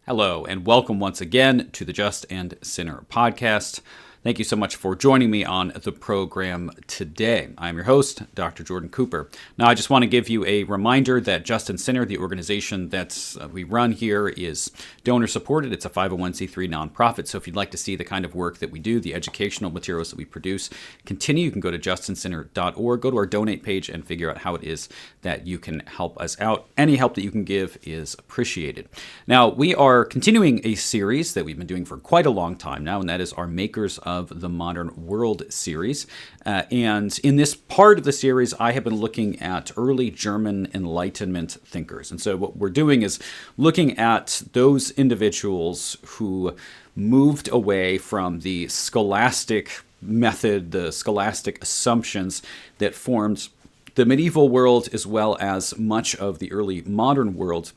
Hello, and welcome once again to the Just and Sinner podcast. Thank you so much for joining me on the program today. I'm your host, Dr. Jordan Cooper. Now, I just want to give you a reminder that Just and Sinner, the organization that we run here, is donor-supported. It's a 501c3 nonprofit, so if you'd like to see the kind of work that we do, the educational materials that we produce, continue, you can go to justandsinner.org, go to our donate page, and figure out how it is that you can help us out. Any help that you can give is appreciated. Now, we are continuing a series that we've been doing for quite a long time now, and that is our Makers of the Modern World series. And in this part of the series, I have been looking at early German Enlightenment thinkers. And so what we're doing is looking at those individuals who moved away from the scholastic method, the scholastic assumptions that formed the medieval world as well as much of the early modern world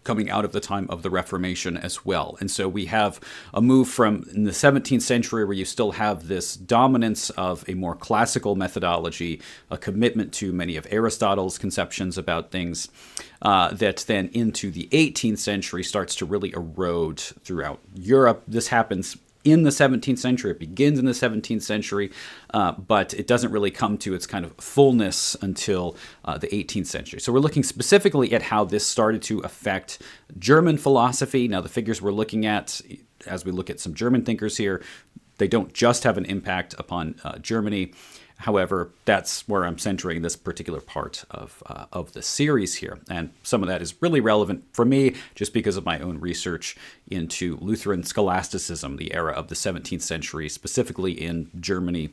coming out of the time of the Reformation as well. And so we have a move from in the 17th century where you still have this dominance of a more classical methodology, a commitment to many of Aristotle's conceptions about things, that then into the 18th century starts to really erode throughout Europe. This happens in the 17th century. It begins in the 17th century, but it doesn't really come to its kind of fullness until the 18th century. So we're looking specifically at how this started to affect German philosophy. Now, the figures we're looking at, as we look at some German thinkers here, they don't just have an impact upon Germany. However, that's where I'm centering this particular part of the series here. And some of that is really relevant for me just because of my own research into Lutheran scholasticism, the era of the 17th century, specifically in Germany,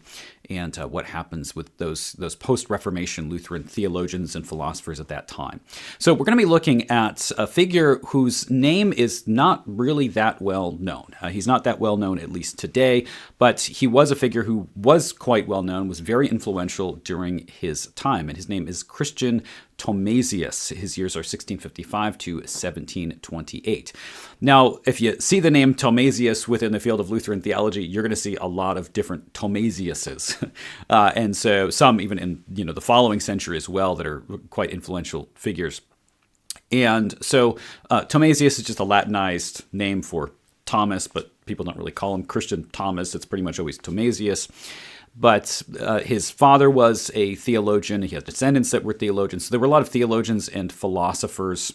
and what happens with those post-Reformation Lutheran theologians and philosophers at that time. So we're going to be looking at a figure whose name is not really that well known. He's not that well known, at least today, but he was a figure who was quite well known, was very influential during his time, and his name is Christian Thomasius. His years are 1655 to 1728. Now, if you see the name Thomasius within the field of Lutheran theology, you're going to see a lot of different Thomasiuses, and so some even in the following century as well that are quite influential figures. And so Thomasius is just a Latinized name for Thomas, but people don't really call him Christian Thomas. It's pretty much always Thomasius. But his father was a theologian. He had descendants that were theologians. So there were a lot of theologians and philosophers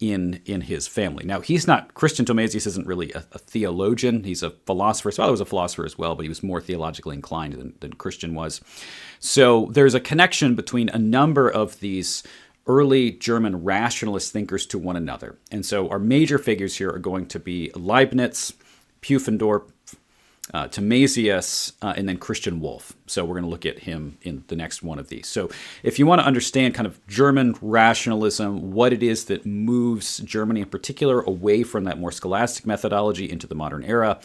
in his family. Now, Christian Thomasius isn't really a theologian. He's a philosopher. His father was a philosopher as well, but he was more theologically inclined than Christian was. So there's a connection between a number of these early German rationalist thinkers to one another. And so our major figures here are going to be Leibniz, Pufendorf, Thomasius, and then Christian Wolff. So we're going to look at him in the next one of these. So if you want to understand kind of German rationalism, what it is that moves Germany in particular away from that more scholastic methodology into the modern era,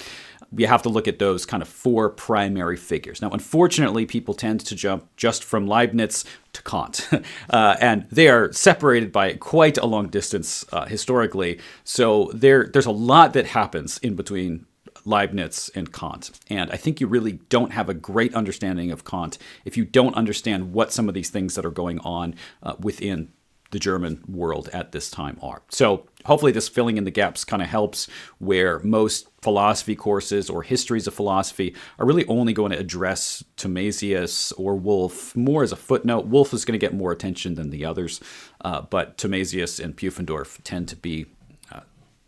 you have to look at those kind of four primary figures. Now, unfortunately, people tend to jump just from Leibniz to Kant, and they are separated by quite a long distance historically. So there's a lot that happens in between Leibniz and Kant. And I think you really don't have a great understanding of Kant if you don't understand what some of these things that are going on within the German world at this time are. So hopefully this filling in the gaps kind of helps, where most philosophy courses or histories of philosophy are really only going to address Thomasius or Wolff more as a footnote. Wolff is going to get more attention than the others, but Thomasius and Pufendorf tend to be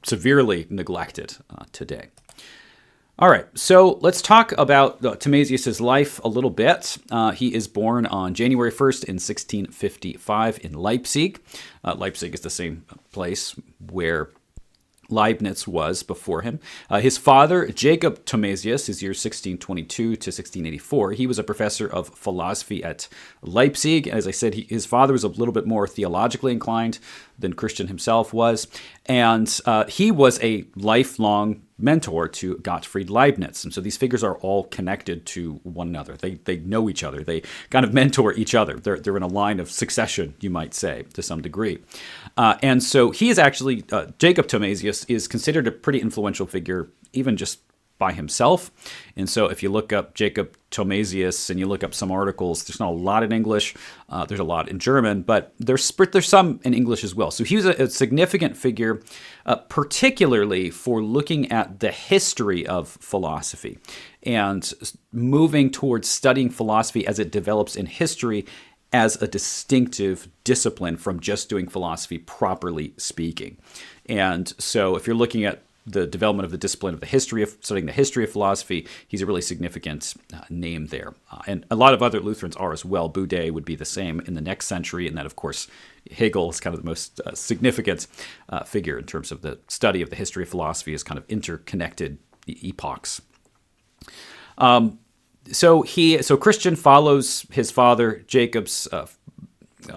severely neglected today. All right, so let's talk about Thomasius' life a little bit. He is born on January 1st in 1655 in Leipzig. Leipzig is the same place where Leibniz was before him. His father, Jacob Thomasius, his years 1622 to 1684. He was a professor of philosophy at Leipzig. As I said, his father was a little bit more theologically inclined than Christian himself was. And he was a lifelong mentor to Gottfried Leibniz. And so these figures are all connected to one another. They know each other. They kind of mentor each other. They're in a line of succession, you might say, to some degree. And so he is actually, Jacob Thomasius is considered a pretty influential figure, even just by himself. And so if you look up Jacob Thomasius and you look up some articles, there's not a lot in English. There's a lot in German, but there's some in English as well. So he was a significant figure, particularly for looking at the history of philosophy and moving towards studying philosophy as it develops in history as a distinctive discipline from just doing philosophy properly speaking. And so if you're looking at the development of the discipline of studying the history of philosophy, he's a really significant name there. And a lot of other Lutherans are as well. Boudet would be the same in the next century. And then, of course, Hegel is kind of the most significant figure in terms of the study of the history of philosophy as kind of interconnected epochs. So Christian follows his father Jacob's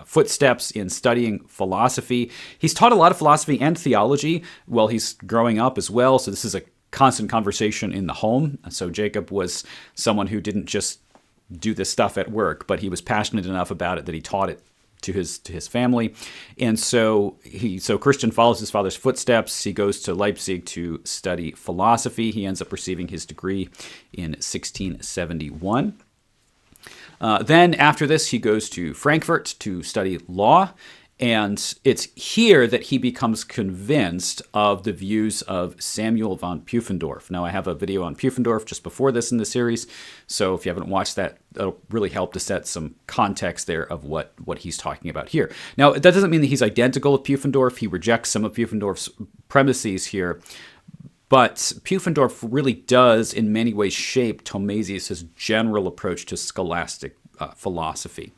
footsteps in studying philosophy. He's taught a lot of philosophy and theology while he's growing up as well. So this is a constant conversation in the home. So Jacob was someone who didn't just do this stuff at work, but he was passionate enough about it that he taught it to his family. And so Christian follows his father's footsteps. He goes to Leipzig to study philosophy. He ends up receiving his degree in 1671. Then after this, he goes to Frankfurt to study law, and it's here that he becomes convinced of the views of Samuel von Pufendorf. Now, I have a video on Pufendorf just before this in the series, so if you haven't watched that, that'll really help to set some context there of what he's talking about here. Now, that doesn't mean that he's identical with Pufendorf. He rejects some of Pufendorf's premises here, but Pufendorf really does, in many ways, shape Thomasius' general approach to scholastic philosophy.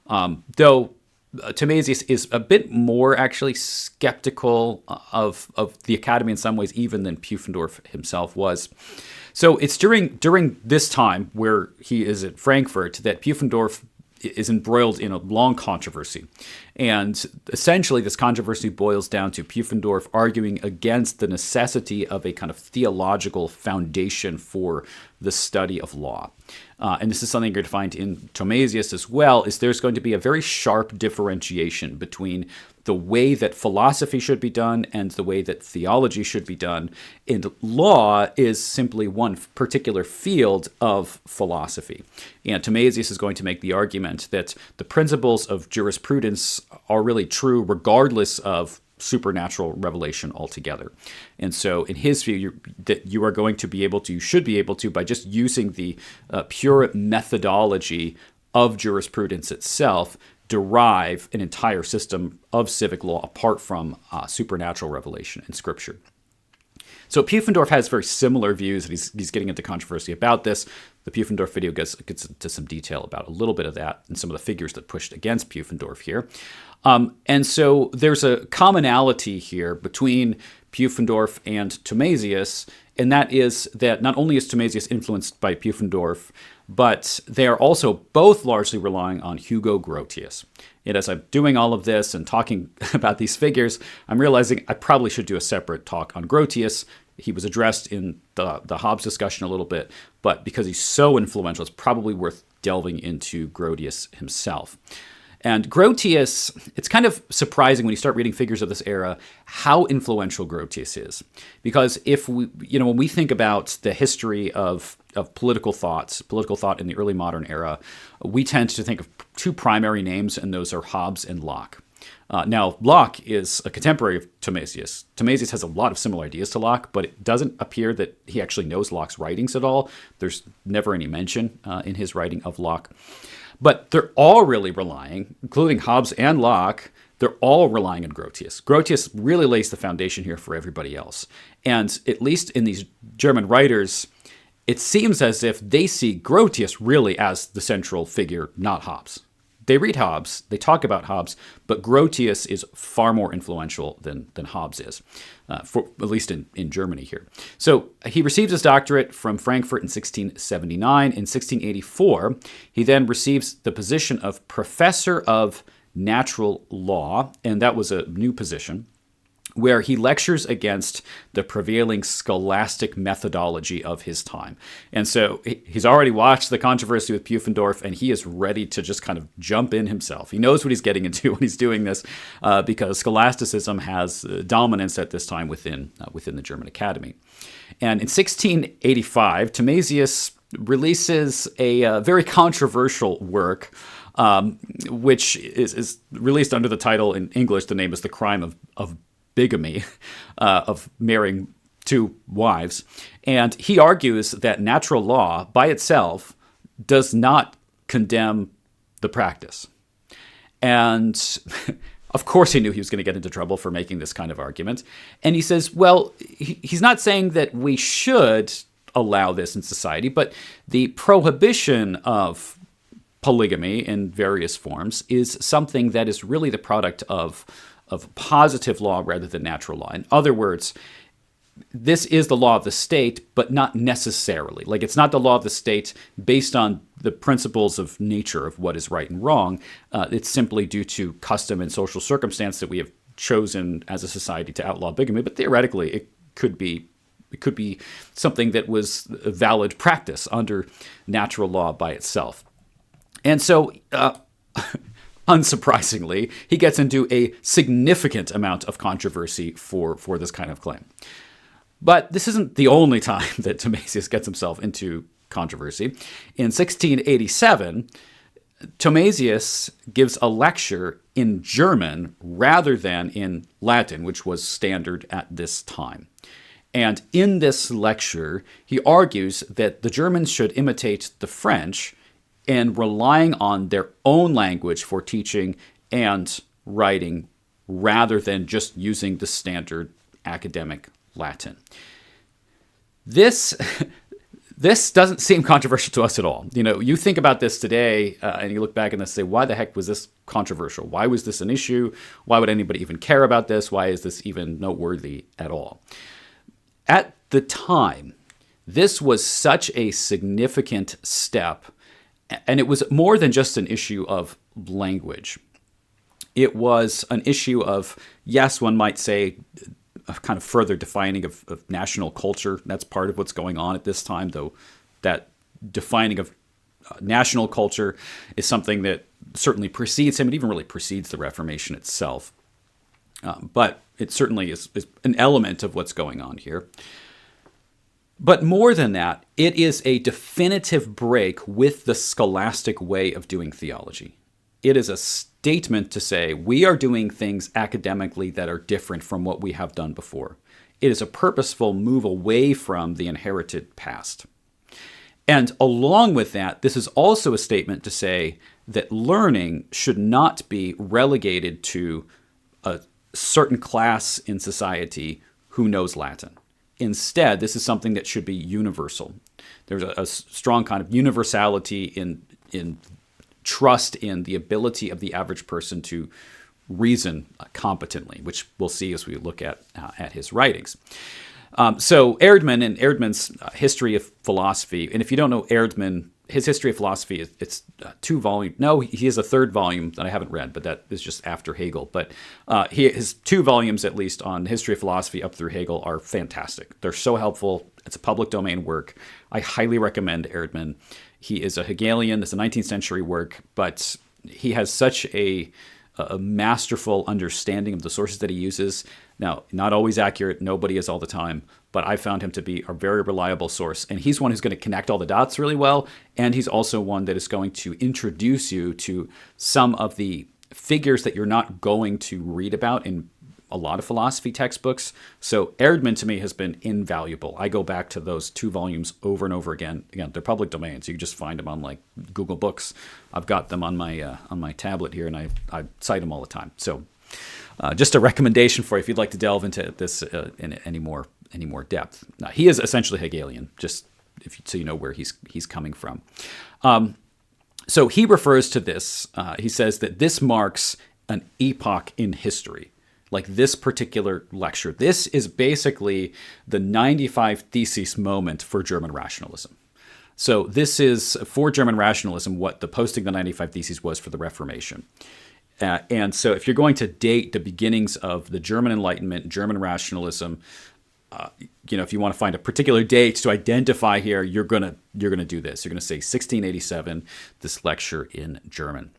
Though Thomasius is a bit more actually skeptical of the academy in some ways, even than Pufendorf himself was. So it's during this time where he is at Frankfurt that Pufendorf is embroiled in a long controversy. And essentially this controversy boils down to Pufendorf arguing against the necessity of a kind of theological foundation for the study of law. And this is something you're going to find in Thomasius as well, is there's going to be a very sharp differentiation between the way that philosophy should be done and the way that theology should be done. And law is simply one particular field of philosophy. And Thomasius is going to make the argument that the principles of jurisprudence are really true regardless of supernatural revelation altogether. And so in his view, you should be able to, by just using the pure methodology of jurisprudence itself, derive an entire system of civic law apart from supernatural revelation in Scripture. So Pufendorf has very similar views, and he's getting into controversy about this. The Pufendorf video gets into some detail about a little bit of that and some of the figures that pushed against Pufendorf here. And so there's a commonality here between Pufendorf and Thomasius, and that is that not only is Thomasius influenced by Pufendorf, but they are also both largely relying on Hugo Grotius. And as I'm doing all of this and talking about these figures, I'm realizing I probably should do a separate talk on Grotius. He was addressed in the Hobbes discussion a little bit, but because he's so influential, it's probably worth delving into Grotius himself. And Grotius, it's kind of surprising when you start reading figures of this era how influential Grotius is. Because when we think about the history of political thought in the early modern era, we tend to think of two primary names, and those are Hobbes and Locke. Now, Locke is a contemporary of Thomasius. Thomasius has a lot of similar ideas to Locke, but it doesn't appear that he actually knows Locke's writings at all. There's never any mention in his writing of Locke. But they're all really relying, including Hobbes and Locke, they're all relying on Grotius. Grotius really lays the foundation here for everybody else. And at least in these German writers, it seems as if they see Grotius really as the central figure, not Hobbes. They read Hobbes, they talk about Hobbes, but Grotius is far more influential than Hobbes is, at least in Germany here. So he receives his doctorate from Frankfurt in 1679. In 1684, he then receives the position of professor of natural law, and that was a new position, where he lectures against the prevailing scholastic methodology of his time. And so he's already watched the controversy with Pufendorf, and he is ready to just kind of jump in himself. He knows what he's getting into when he's doing this, because scholasticism has dominance at this time within the German Academy. And in 1685, Thomasius releases a very controversial work, which is released under the title in English. The name is The Crime of Bigamy, of marrying two wives. And he argues that natural law by itself does not condemn the practice. And of course he knew he was going to get into trouble for making this kind of argument. And he says, well, he's not saying that we should allow this in society, but the prohibition of polygamy in various forms is something that is really the product of positive law rather than natural law. In other words, this is the law of the state, but not necessarily. Like, it's not the law of the state based on the principles of nature of what is right and wrong. It's simply due to custom and social circumstance that we have chosen as a society to outlaw bigamy. But theoretically, it could be something that was a valid practice under natural law by itself. And so, unsurprisingly, he gets into a significant amount of controversy for this kind of claim. But this isn't the only time that Thomasius gets himself into controversy. In 1687, Thomasius gives a lecture in German rather than in Latin, which was standard at this time. And in this lecture, he argues that the Germans should imitate the French in relying on their own language for teaching and writing rather than just using the standard academic Latin. This doesn't seem controversial to us at all. You know, you think about this today and you look back and say, why the heck was this controversial? Why was this an issue? Why would anybody even care about this? Why is this even noteworthy at all? At the time, this was such a significant step, and it was more than just an issue of language. It was an issue of, yes, one might say, a kind of further defining of national culture. That's part of what's going on at this time, though that defining of national culture is something that certainly precedes him. It even really precedes the Reformation itself. But it certainly is an element of what's going on here. But more than that, it is a definitive break with the scholastic way of doing theology. It is a statement to say we are doing things academically that are different from what we have done before. It is a purposeful move away from the inherited past. And along with that, this is also a statement to say that learning should not be relegated to a certain class in society who knows Latin. Instead, this is something that should be universal. There's a strong kind of universality in trust in the ability of the average person to reason competently, which we'll see as we look at his writings. So Erdmann and Erdmann's History of Philosophy, and if you don't know Erdmann, his History of Philosophy, it's 2 volumes. No, he has a 3rd volume that I haven't read, but that is just after Hegel. But his 2 volumes, at least, on History of Philosophy up through Hegel are fantastic. They're so helpful. It's a public domain work. I highly recommend Erdmann. He is a Hegelian. It's a 19th century work, but he has such a masterful understanding of the sources that he uses. Now, not always accurate. Nobody is all the time. But I found him to be a very reliable source. And he's one who's going to connect all the dots really well. And he's also one that is going to introduce you to some of the figures that you're not going to read about in a lot of philosophy textbooks. So Erdmann, to me, has been invaluable. I go back to those 2 volumes over and over again. Again, they're public domain, so you can just find them on like Google Books. I've got them on my tablet here, and I cite them all the time. So just a recommendation for you if you'd like to delve into this in any more depth. Now, he is essentially Hegelian, just so you know where he's coming from. So he refers to this. He says that this marks an epoch in history. Like this particular lecture. This is basically the 95 Theses moment for German rationalism. So this is, for German rationalism, what the posting the 95 Theses was for the Reformation. And so if you're going to date the beginnings of the German Enlightenment, German rationalism, if you want to find a particular date to identify here, you're gonna do this. You're gonna say 1687, this lecture in German.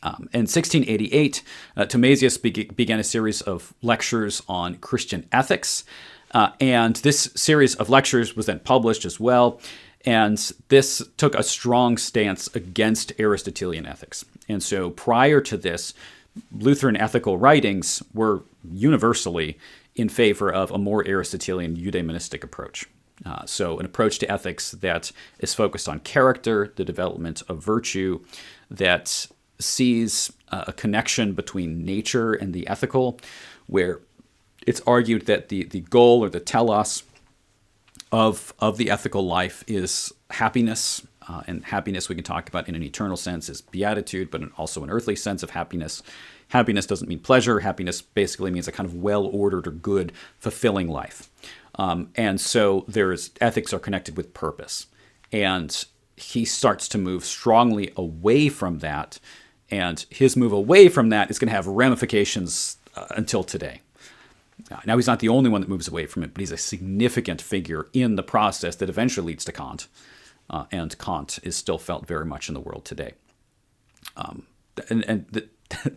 In 1688, Thomasius began a series of lectures on Christian ethics, and this series of lectures was then published as well. And this took a strong stance against Aristotelian ethics. And so prior to this, Lutheran ethical writings were universally in favor of a more Aristotelian eudaimonistic approach. So an approach to ethics that is focused on character, the development of virtue, that sees a connection between nature and the ethical, where it's argued that the goal or the telos of the ethical life is happiness. And happiness we can talk about in an eternal sense is beatitude, but also an earthly sense of happiness. Happiness doesn't mean pleasure. Happiness basically means a kind of well-ordered or good, fulfilling life. And so ethics are connected with purpose. And he starts to move strongly away from that. And his move away from that is going to have ramifications until today. Now, he's not the only one that moves away from it, but he's a significant figure in the process that eventually leads to Kant. And Kant is still felt very much in the world today.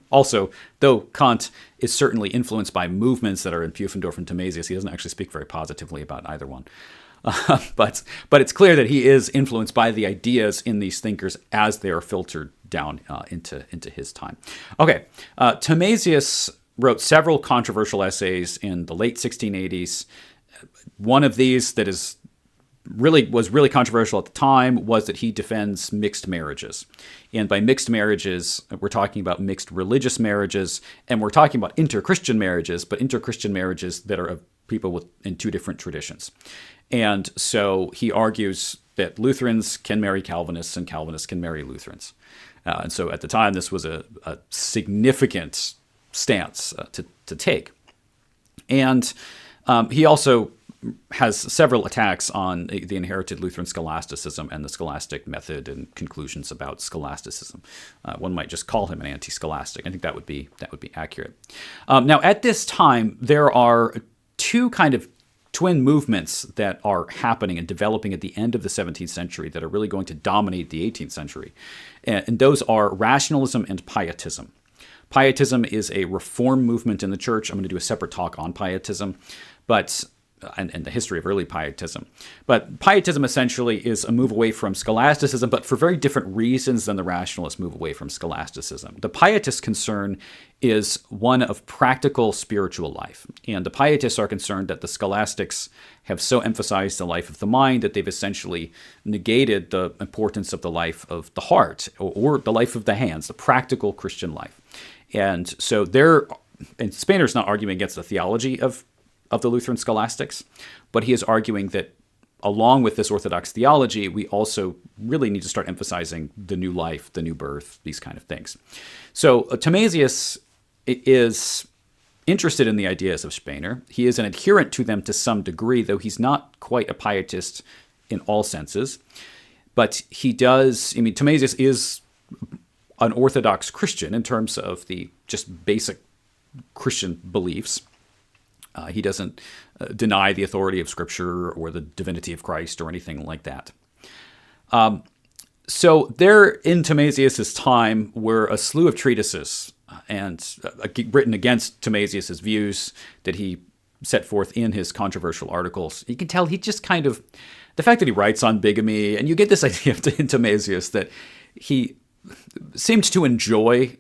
Also, though Kant is certainly influenced by movements that are in Pufendorf and Thomasius, he doesn't actually speak very positively about either one. But it's clear that he is influenced by the ideas in these thinkers as they are filtered down into his time. Okay, Thomasius wrote several controversial essays in the late 1680s. One of these that was really controversial at the time was that he defends mixed marriages. And by mixed marriages, we're talking about mixed religious marriages, and we're talking about inter-Christian marriages, but inter-Christian marriages that are of people in two different traditions. And so he argues that Lutherans can marry Calvinists and Calvinists can marry Lutherans. And so at the time, this was a significant stance to take. And he also has several attacks on the inherited Lutheran scholasticism and the scholastic method and conclusions about scholasticism. One might just call him an anti-scholastic. I think that would be accurate. Now, at this time, there are two kind of twin movements that are happening and developing at the end of the 17th century that are really going to dominate the 18th century. And those are rationalism and pietism. Pietism is a reform movement in the church. I'm going to do a separate talk on pietism, and the history of early pietism. But pietism essentially is a move away from scholasticism, but for very different reasons than the rationalists move away from scholasticism. The pietist concern is one of practical spiritual life. And the pietists are concerned that the scholastics have so emphasized the life of the mind that they've essentially negated the importance of the life of the heart or the life of the hands, the practical Christian life. And so and Spener's not arguing against the theology of the Lutheran scholastics, but he is arguing that along with this Orthodox theology, we also really need to start emphasizing the new life, the new birth, these kind of things. So Thomasius is interested in the ideas of Spener. He is an adherent to them to some degree, though he's not quite a pietist in all senses. But Thomasius is an Orthodox Christian in terms of the just basic Christian beliefs. He doesn't deny the authority of Scripture or the divinity of Christ or anything like that. So there in Thomasius' time were a slew of treatises written against Thomasius' views that he set forth in his controversial articles. You can tell he just kind of, the fact that he writes on bigamy, and you get this idea in Thomasius that he seemed to enjoy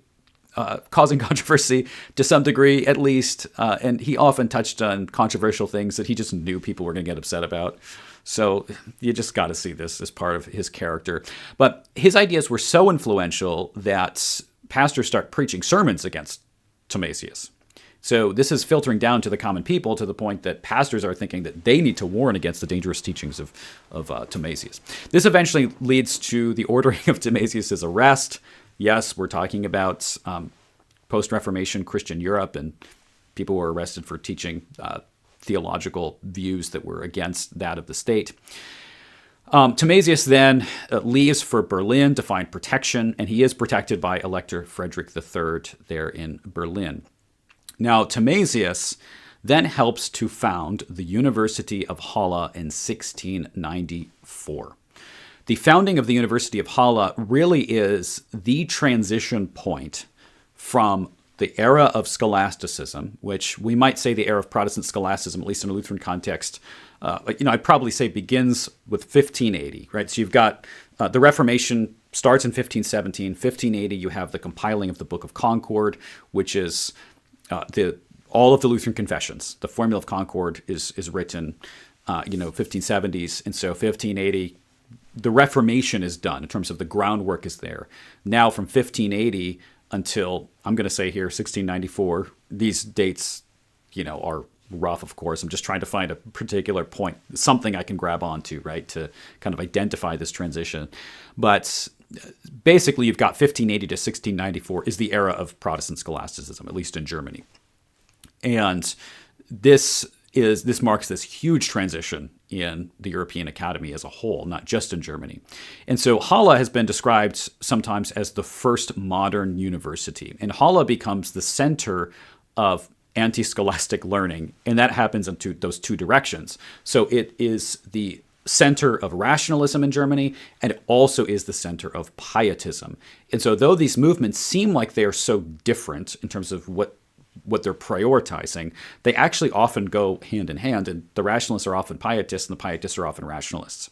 causing controversy to some degree, at least. And he often touched on controversial things that he just knew people were going to get upset about. So you just got to see this as part of his character. But his ideas were so influential that pastors start preaching sermons against Thomasius. So this is filtering down to the common people to the point that pastors are thinking that they need to warn against the dangerous teachings of Thomasius. This eventually leads to the ordering of Thomasius' arrest. Yes, we're talking about post-Reformation Christian Europe, and people were arrested for teaching theological views that were against that of the state. Thomasius then leaves for Berlin to find protection, and he is protected by Elector Frederick III there in Berlin. Now, Thomasius then helps to found the University of Halle in 1694. The founding of the University of Halle really is the transition point from the era of scholasticism, which we might say the era of Protestant scholasticism, at least in a Lutheran context, I'd probably say begins with 1580, right? So you've got the Reformation starts in 1517. 1580, you have the compiling of the Book of Concord, which is all of the Lutheran confessions. The Formula of Concord is written, 1570s, and so 1580, the Reformation is done in terms of the groundwork is there. Now from 1580 until, I'm going to say here, 1694, these dates, are rough, of course. I'm just trying to find a particular point, something I can grab onto, right, to kind of identify this transition. But basically, you've got 1580 to 1694 is the era of Protestant scholasticism, at least in Germany. And this marks this huge transition in the European academy as a whole, not just in Germany. And so Halle has been described sometimes as the first modern university. And Halle becomes the center of anti-scholastic learning, and that happens in those two directions. So it is the center of rationalism in Germany, and it also is the center of pietism. And so though these movements seem like they are so different in terms of what they're prioritizing, they actually often go hand in hand, and the rationalists are often pietists, and the pietists are often rationalists.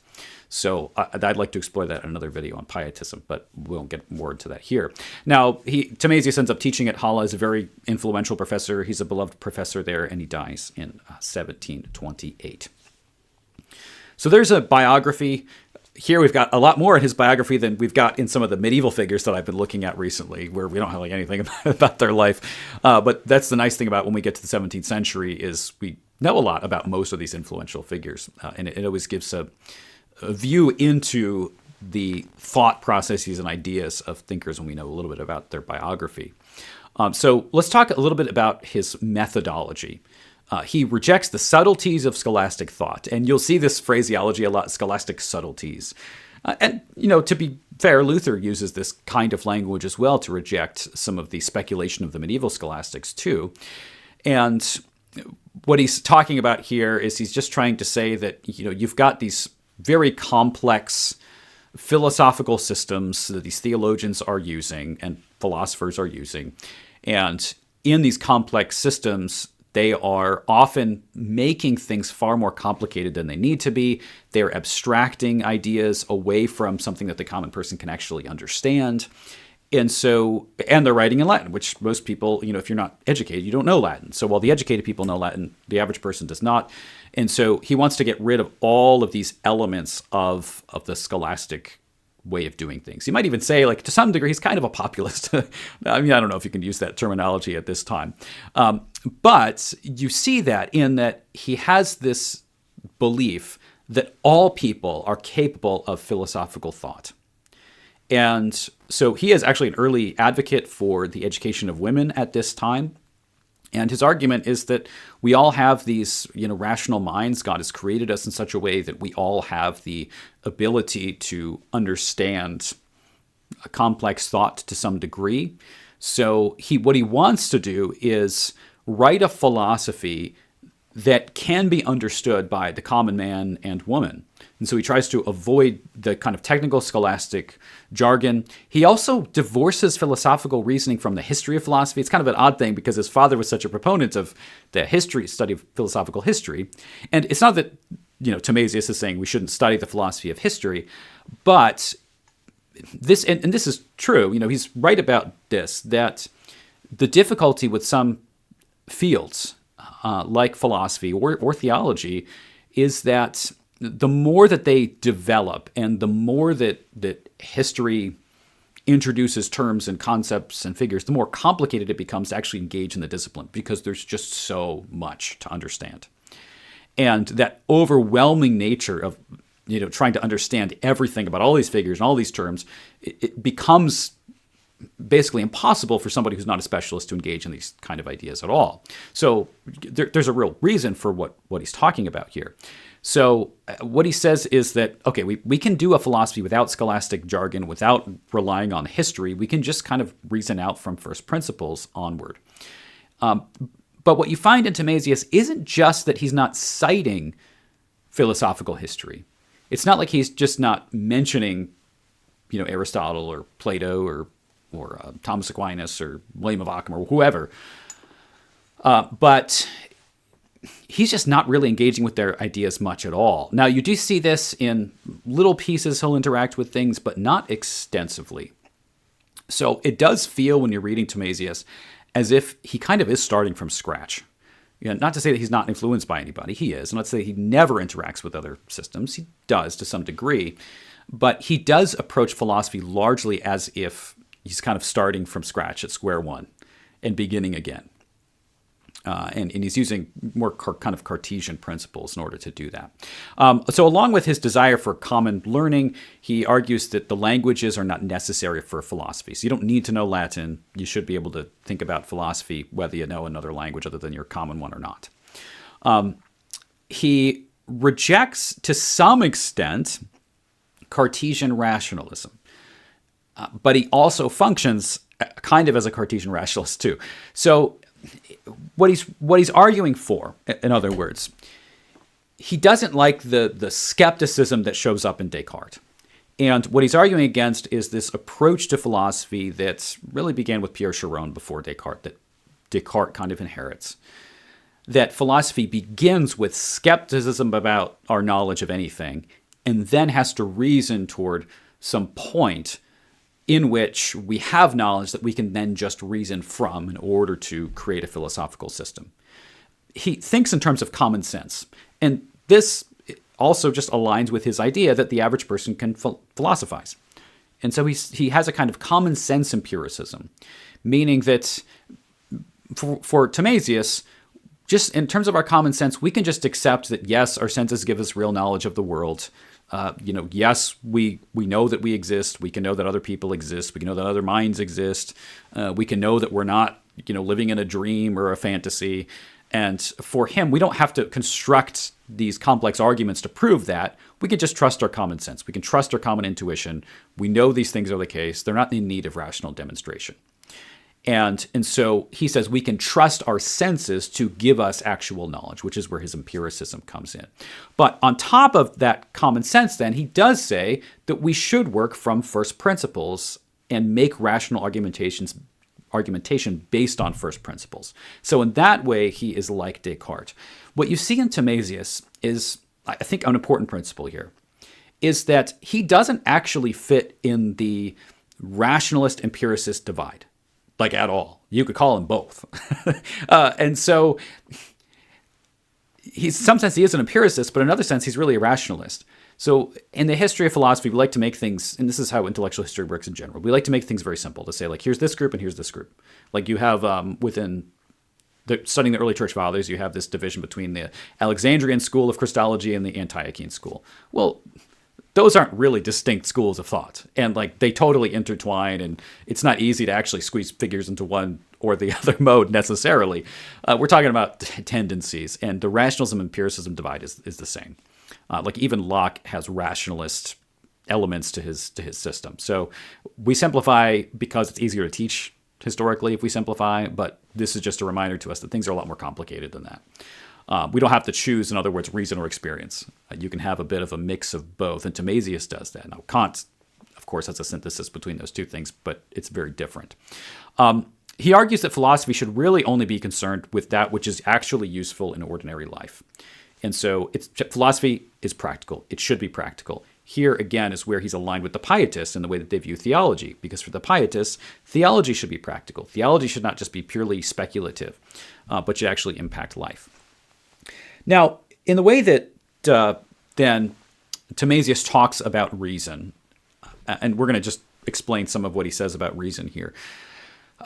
So I'd like to explore that in another video on pietism, but we won't get more into that here. Now, Thomasius ends up teaching at Halle as a very influential professor. He's a beloved professor there, and he dies in 1728. So there's a biography. Here we've got a lot more in his biography than we've got in some of the medieval figures that I've been looking at recently, where we don't have anything about their life. But that's the nice thing about when we get to the 17th century is we know a lot about most of these influential figures. And it always gives a view into the thought processes and ideas of thinkers when we know a little bit about their biography. So let's talk a little bit about his methodology. He rejects the subtleties of scholastic thought. And you'll see this phraseology a lot, scholastic subtleties. And to be fair, Luther uses this kind of language as well to reject some of the speculation of the medieval scholastics too. And what he's talking about here is he's just trying to say that, you've got these very complex philosophical systems that these theologians are using and philosophers are using. And in these complex systems, they are often making things far more complicated than they need to be. They're abstracting ideas away from something that the common person can actually understand. And they're writing in Latin, which most people, if you're not educated, you don't know Latin. So while the educated people know Latin, the average person does not. And so he wants to get rid of all of these elements of the scholastic way of doing things. You might even say, to some degree, he's kind of a populist. I don't know if you can use that terminology at this time. But you see that in that he has this belief that all people are capable of philosophical thought. And so he is actually an early advocate for the education of women at this time. And his argument is that we all have these, rational minds. God has created us in such a way that we all have the ability to understand a complex thought to some degree. So what he wants to do is write a philosophy that can be understood by the common man and woman. And so he tries to avoid the kind of technical scholastic jargon. He also divorces philosophical reasoning from the history of philosophy. It's kind of an odd thing because his father was such a proponent of the study of philosophical history. And it's not that, Thomasius is saying we shouldn't study the philosophy of history, but this, and this is true, he's right about this, that the difficulty with some fields, like philosophy or theology, is that the more that they develop and the more that history introduces terms and concepts and figures, the more complicated it becomes to actually engage in the discipline because there's just so much to understand. And that overwhelming nature of trying to understand everything about all these figures and all these terms, it becomes basically impossible for somebody who's not a specialist to engage in these kind of ideas at all. So there's a real reason for what he's talking about here. So what he says is that, okay, we can do a philosophy without scholastic jargon, without relying on history. We can just kind of reason out from first principles onward. But what you find in Thomasius isn't just that he's not citing philosophical history. It's not like he's just not mentioning, Aristotle or Plato or Thomas Aquinas or William of Ockham or whoever. But he's just not really engaging with their ideas much at all. Now, you do see this in little pieces. He'll interact with things, but not extensively. So it does feel when you're reading Thomasius as if he kind of is starting from scratch. Not to say that he's not influenced by anybody. He is. And let's say he never interacts with other systems. He does to some degree. But he does approach philosophy largely as if he's kind of starting from scratch at square one and beginning again. And he's using more kind of Cartesian principles in order to do that. So along with his desire for common learning, he argues that the languages are not necessary for philosophy. So you don't need to know Latin. You should be able to think about philosophy whether you know another language other than your common one or not. He rejects, to some extent, Cartesian rationalism. But he also functions kind of as a Cartesian rationalist too. So what he's arguing for, in other words, he doesn't like the skepticism that shows up in Descartes. And what he's arguing against is this approach to philosophy that really began with Pierre Chiron before Descartes, that Descartes kind of inherits. That philosophy begins with skepticism about our knowledge of anything, and then has to reason toward some point in which we have knowledge that we can then just reason from in order to create a philosophical system. He thinks in terms of common sense. And this also just aligns with his idea that the average person can philosophize. And so he has a kind of common sense empiricism, meaning that for Thomasius, just in terms of our common sense, we can just accept that, yes, our senses give us real knowledge of the world. Yes, we know that we exist. We can know that other people exist. We can know that other minds exist. We can know that we're not, living in a dream or a fantasy. And for him, we don't have to construct these complex arguments to prove that. We can just trust our common sense. We can trust our common intuition. We know these things are the case. They're not in need of rational demonstration. And so he says we can trust our senses to give us actual knowledge, which is where his empiricism comes in. But on top of that common sense, then, he does say that we should work from first principles and make rational argumentation based on first principles. So in that way, he is like Descartes. What you see in Thomasius is, I think, an important principle here, is that he doesn't actually fit in the rationalist-empiricist divide. Like at all. You could call him both. And so in some sense he is an empiricist, but in another sense he's really a rationalist. So in the history of philosophy, we like to make things, and this is how intellectual history works in general, we like to make things very simple, to say like, here's this group and here's this group. Like you have within studying the early church fathers, you have this division between the Alexandrian school of Christology and the Antiochian school. Well, those aren't really distinct schools of thought. And like they totally intertwine, and it's not easy to actually squeeze figures into one or the other mode necessarily. We're talking about tendencies, and the rationalism and empiricism divide is the same. Like even Locke has rationalist elements to his system. So we simplify because it's easier to teach historically if we simplify, but this is just a reminder to us that things are a lot more complicated than that. We don't have to choose, in other words, reason or experience. You can have a bit of a mix of both, and Thomasius does that. Now, Kant, of course, has a synthesis between those two things, but it's very different. He argues that philosophy should really only be concerned with that which is actually useful in ordinary life. And so philosophy is practical. It should be practical. Here, again, is where he's aligned with the pietists in the way that they view theology, because for the pietists, theology should be practical. Theology should not just be purely speculative, but should actually impact life. Now, in the way that then Thomasius talks about reason, and we're going to just explain some of what he says about reason here.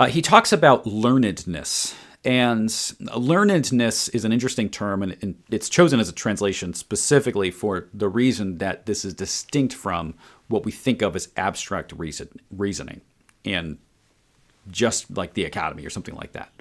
He talks about learnedness, and learnedness is an interesting term, and it's chosen as a translation specifically for the reason that this is distinct from what we think of as abstract reasoning, and just like the academy or something like that.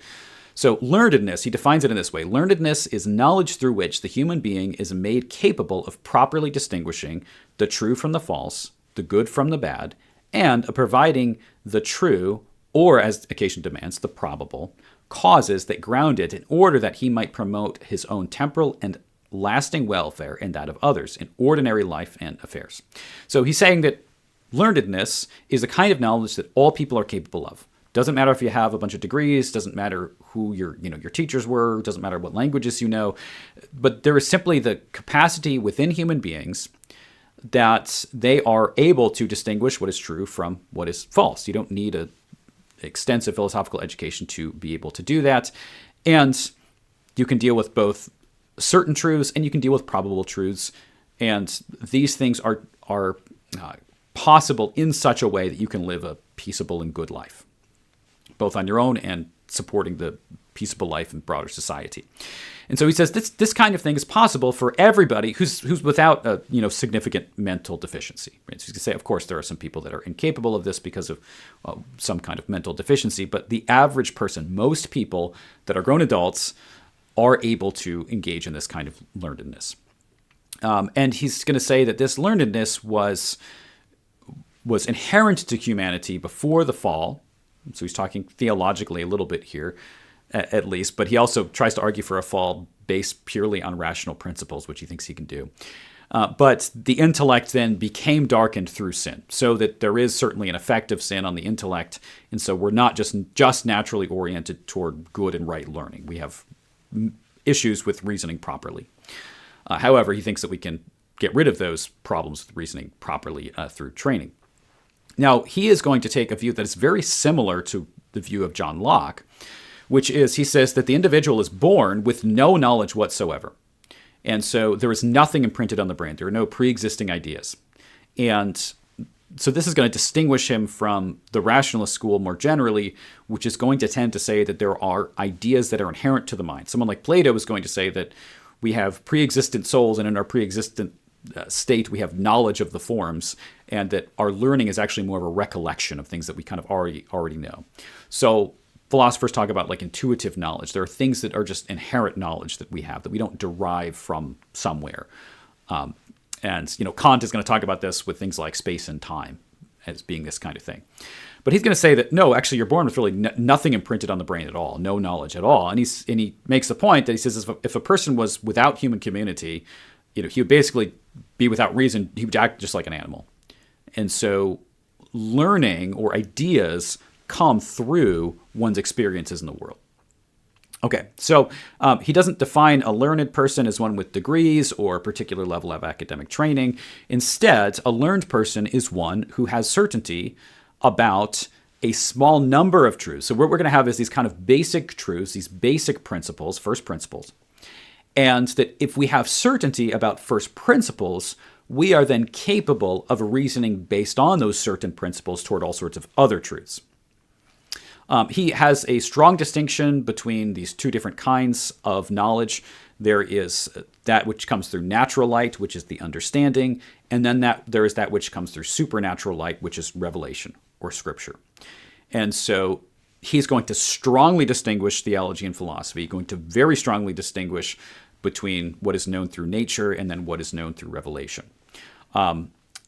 So learnedness, he defines it in this way. Learnedness is knowledge through which the human being is made capable of properly distinguishing the true from the false, the good from the bad, and of providing the true, or as occasion demands, the probable, causes that ground it in order that he might promote his own temporal and lasting welfare and that of others in ordinary life and affairs. So he's saying that learnedness is a kind of knowledge that all people are capable of. Doesn't matter if you have a bunch of degrees, doesn't matter who your teachers were, doesn't matter what languages you know, but there is simply the capacity within human beings that they are able to distinguish what is true from what is false. You don't need an extensive philosophical education to be able to do that. And you can deal with both certain truths and you can deal with probable truths. And these things are possible in such a way that you can live a peaceable and good life, both on your own and supporting the peaceable life in broader society. And so he says this kind of thing is possible for everybody who's without a significant mental deficiency. Right? So you can say, of course, there are some people that are incapable of this because of some kind of mental deficiency, but the average person, most people that are grown adults, are able to engage in this kind of learnedness. And he's going to say that this learnedness was inherent to humanity before the fall. So he's talking theologically a little bit here, at least, but he also tries to argue for a fall based purely on rational principles, which he thinks he can do. But the intellect then became darkened through sin, so that there is certainly an effect of sin on the intellect, and so we're not just naturally oriented toward good and right learning. We have issues with reasoning properly. However, he thinks that we can get rid of those problems with reasoning properly through training. Now, he is going to take a view that is very similar to the view of John Locke, which is, he says that the individual is born with no knowledge whatsoever. And so there is nothing imprinted on the brain. There are no pre-existing ideas. And so this is going to distinguish him from the rationalist school more generally, which is going to tend to say that there are ideas that are inherent to the mind. Someone like Plato is going to say that we have pre-existent souls, and in our pre-existent state we have knowledge of the forms, and that our learning is actually more of a recollection of things that we kind of already know. So philosophers talk about like intuitive knowledge. There are things that are just inherent knowledge that we have that we don't derive from somewhere. And Kant is going to talk about this with things like space and time as being this kind of thing. But he's going to say that, no, actually you're born with really nothing imprinted on the brain at all, no knowledge at all. And he makes the point that he says if a person was without human community, he would basically be without reason. He would act just like an animal. And so learning or ideas come through one's experiences in the world. Okay, so he doesn't define a learned person as one with degrees or a particular level of academic training. Instead, a learned person is one who has certainty about a small number of truths. So what we're going to have is these kind of basic truths, these basic principles, first principles. And that if we have certainty about first principles, we are then capable of reasoning based on those certain principles toward all sorts of other truths. He has a strong distinction between these two different kinds of knowledge. There is that which comes through natural light, which is the understanding, and then there is that which comes through supernatural light, which is revelation or scripture. And so he's going to strongly distinguish theology and philosophy, going to very strongly distinguish between what is known through nature and then what is known through revelation.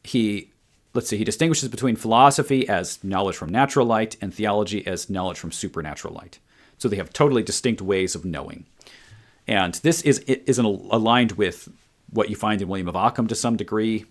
He distinguishes between philosophy as knowledge from natural light and theology as knowledge from supernatural light. So they have totally distinct ways of knowing. And this is aligned with what you find in William of Ockham to some degree,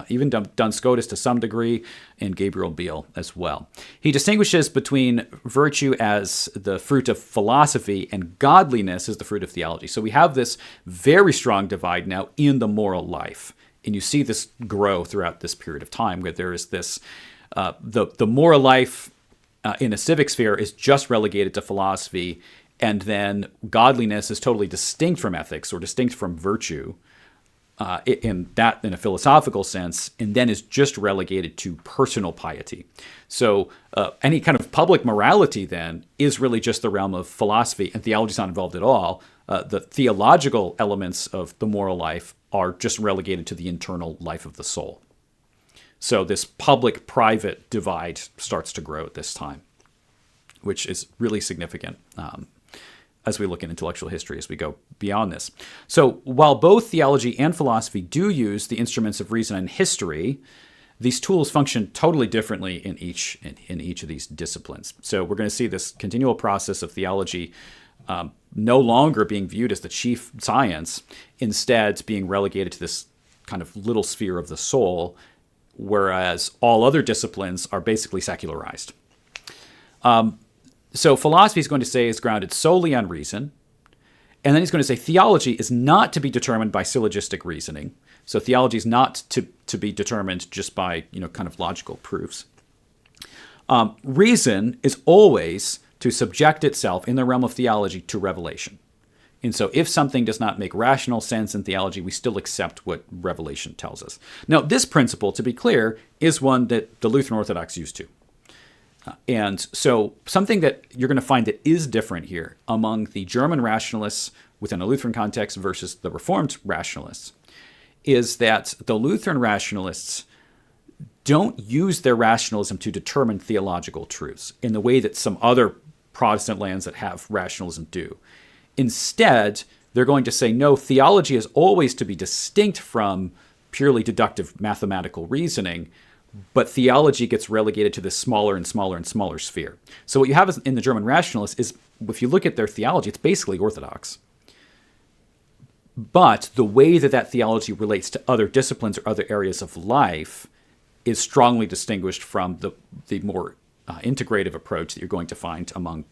even Duns Scotus to some degree, and Gabriel Biel as well. He distinguishes between virtue as the fruit of philosophy and godliness as the fruit of theology. So we have this very strong divide now in the moral life. And you see this grow throughout this period of time, where there is this, the moral life in the civic sphere is just relegated to philosophy, and then godliness is totally distinct from ethics or distinct from virtue in a philosophical sense, and then is just relegated to personal piety. So any kind of public morality then is really just the realm of philosophy, and theology is not involved at all. The theological elements of the moral life are just relegated to the internal life of the soul. So this public-private divide starts to grow at this time, which is really significant as we look at intellectual history, as we go beyond this. So while both theology and philosophy do use the instruments of reason and history, these tools function totally differently in each of these disciplines. So we're going to see this continual process of theology no longer being viewed as the chief science, instead being relegated to this kind of little sphere of the soul, whereas all other disciplines are basically secularized. So philosophy is going to say is grounded solely on reason, and then he's going to say theology is not to be determined by syllogistic reasoning. So theology is not to be determined just by kind of logical proofs. Reason is always to subject itself in the realm of theology to revelation. And so if something does not make rational sense in theology, we still accept what revelation tells us. Now, this principle, to be clear, is one that the Lutheran Orthodox use too. And so something that you're going to find that is different here among the German rationalists within a Lutheran context versus the Reformed rationalists is that the Lutheran rationalists don't use their rationalism to determine theological truths in the way that some other Protestant lands that have rationalism do. Instead, they're going to say, no, theology is always to be distinct from purely deductive mathematical reasoning, but theology gets relegated to this smaller and smaller and smaller sphere. So what you have in the German rationalists is, if you look at their theology, it's basically orthodox. But the way that theology relates to other disciplines or other areas of life is strongly distinguished from the more integrative approach that you're going to find among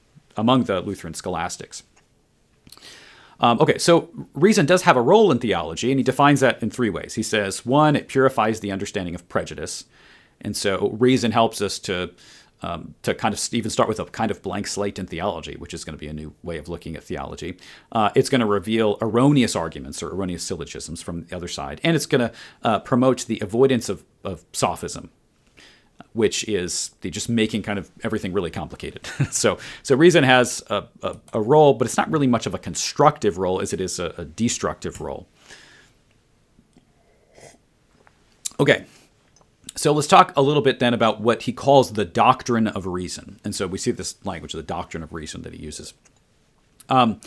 the Lutheran scholastics. Okay, so reason does have a role in theology, and he defines that in three ways. He says, one, it purifies the understanding of prejudice. And so reason helps us to kind of even start with a kind of blank slate in theology, which is going to be a new way of looking at theology. It's going to reveal erroneous arguments or erroneous syllogisms from the other side. And it's going to promote the avoidance of sophism, which is just making kind of everything really complicated. So reason has a role, but it's not really much of a constructive role as it is a destructive role. Okay. So let's talk a little bit then about what he calls the doctrine of reason. And so we see this language, the doctrine of reason, that he uses. In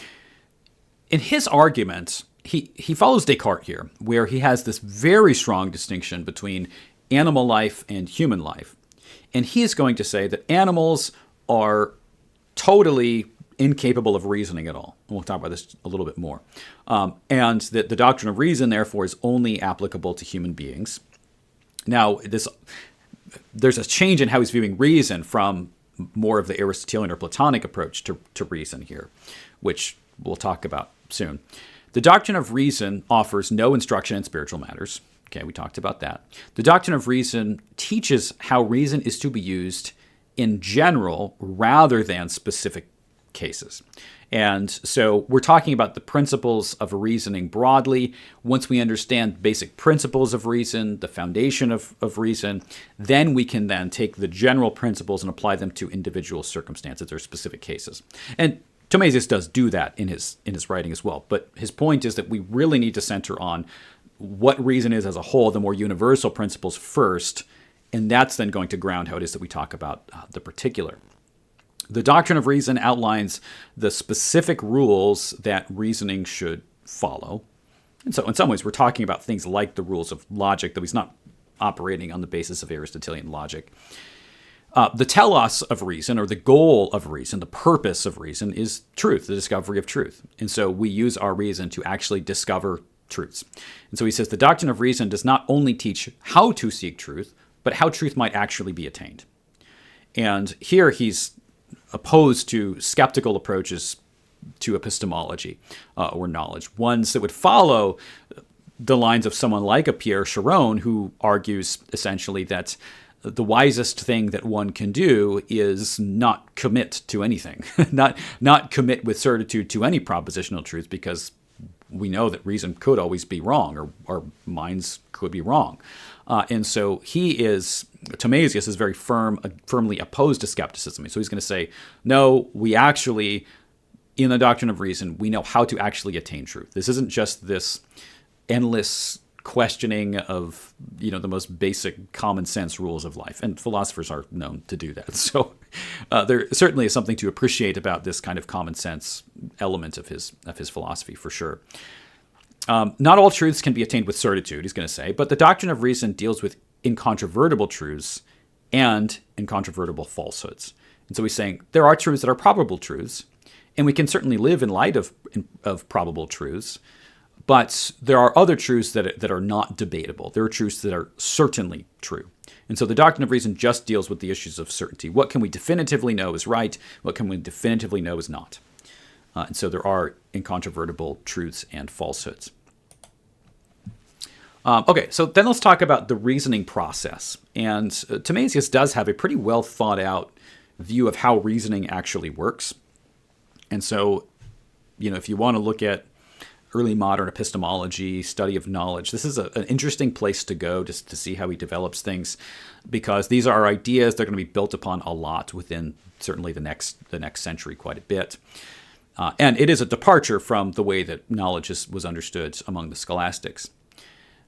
his argument, he follows Descartes here, where he has this very strong distinction between animal life and human life. And he is going to say that animals are totally incapable of reasoning at all. And we'll talk about this a little bit more. And that the doctrine of reason, therefore, is only applicable to human beings. Now, there's a change in how he's viewing reason from more of the Aristotelian or Platonic approach to reason here, which we'll talk about soon. The doctrine of reason offers no instruction in spiritual matters. Okay, we talked about that. The doctrine of reason teaches how reason is to be used in general rather than specific cases. And so we're talking about the principles of reasoning broadly. Once we understand basic principles of reason, the foundation of reason, then we can then take the general principles and apply them to individual circumstances or specific cases. And Thomasius does do that in his writing as well. But his point is that we really need to center on what reason is as a whole, the more universal principles first, and that's then going to ground how it is that we talk about the particular. The doctrine of reason outlines the specific rules that reasoning should follow. And so in some ways, we're talking about things like the rules of logic, though he's not operating on the basis of Aristotelian logic. The telos of reason, or the goal of reason, the purpose of reason, is truth, the discovery of truth. And so we use our reason to actually discover truths. And so he says the doctrine of reason does not only teach how to seek truth, but how truth might actually be attained. And here he's opposed to skeptical approaches to epistemology or knowledge, ones that would follow the lines of someone like a Pierre Charon, who argues essentially that the wisest thing that one can do is not commit to anything, not commit with certitude to any propositional truth, because we know that reason could always be wrong, or our minds could be wrong. And so Thomasius is very firmly opposed to skepticism. So he's going to say, no, we actually, in the doctrine of reason, we know how to actually attain truth. This isn't just this endless questioning of, the most basic common sense rules of life. And philosophers are known to do that. So there certainly is something to appreciate about this kind of common sense element of his philosophy, for sure. Not all truths can be attained with certitude, he's going to say, but the doctrine of reason deals with incontrovertible truths and incontrovertible falsehoods. And so he's saying there are truths that are probable truths, and we can certainly live in light of probable truths, but there are other truths that are not debatable. There are truths that are certainly true. And so the doctrine of reason just deals with the issues of certainty. What can we definitively know is right? What can we definitively know is not? And so there are incontrovertible truths and falsehoods. Okay, so then let's talk about the reasoning process. And Thomasius does have a pretty well thought out view of how reasoning actually works. And so, if you want to look at early modern epistemology, study of knowledge, this is an interesting place to go just to see how he develops things, because these are ideas that are going to be built upon a lot within certainly the next century quite a bit. And it is a departure from the way that knowledge was understood among the scholastics.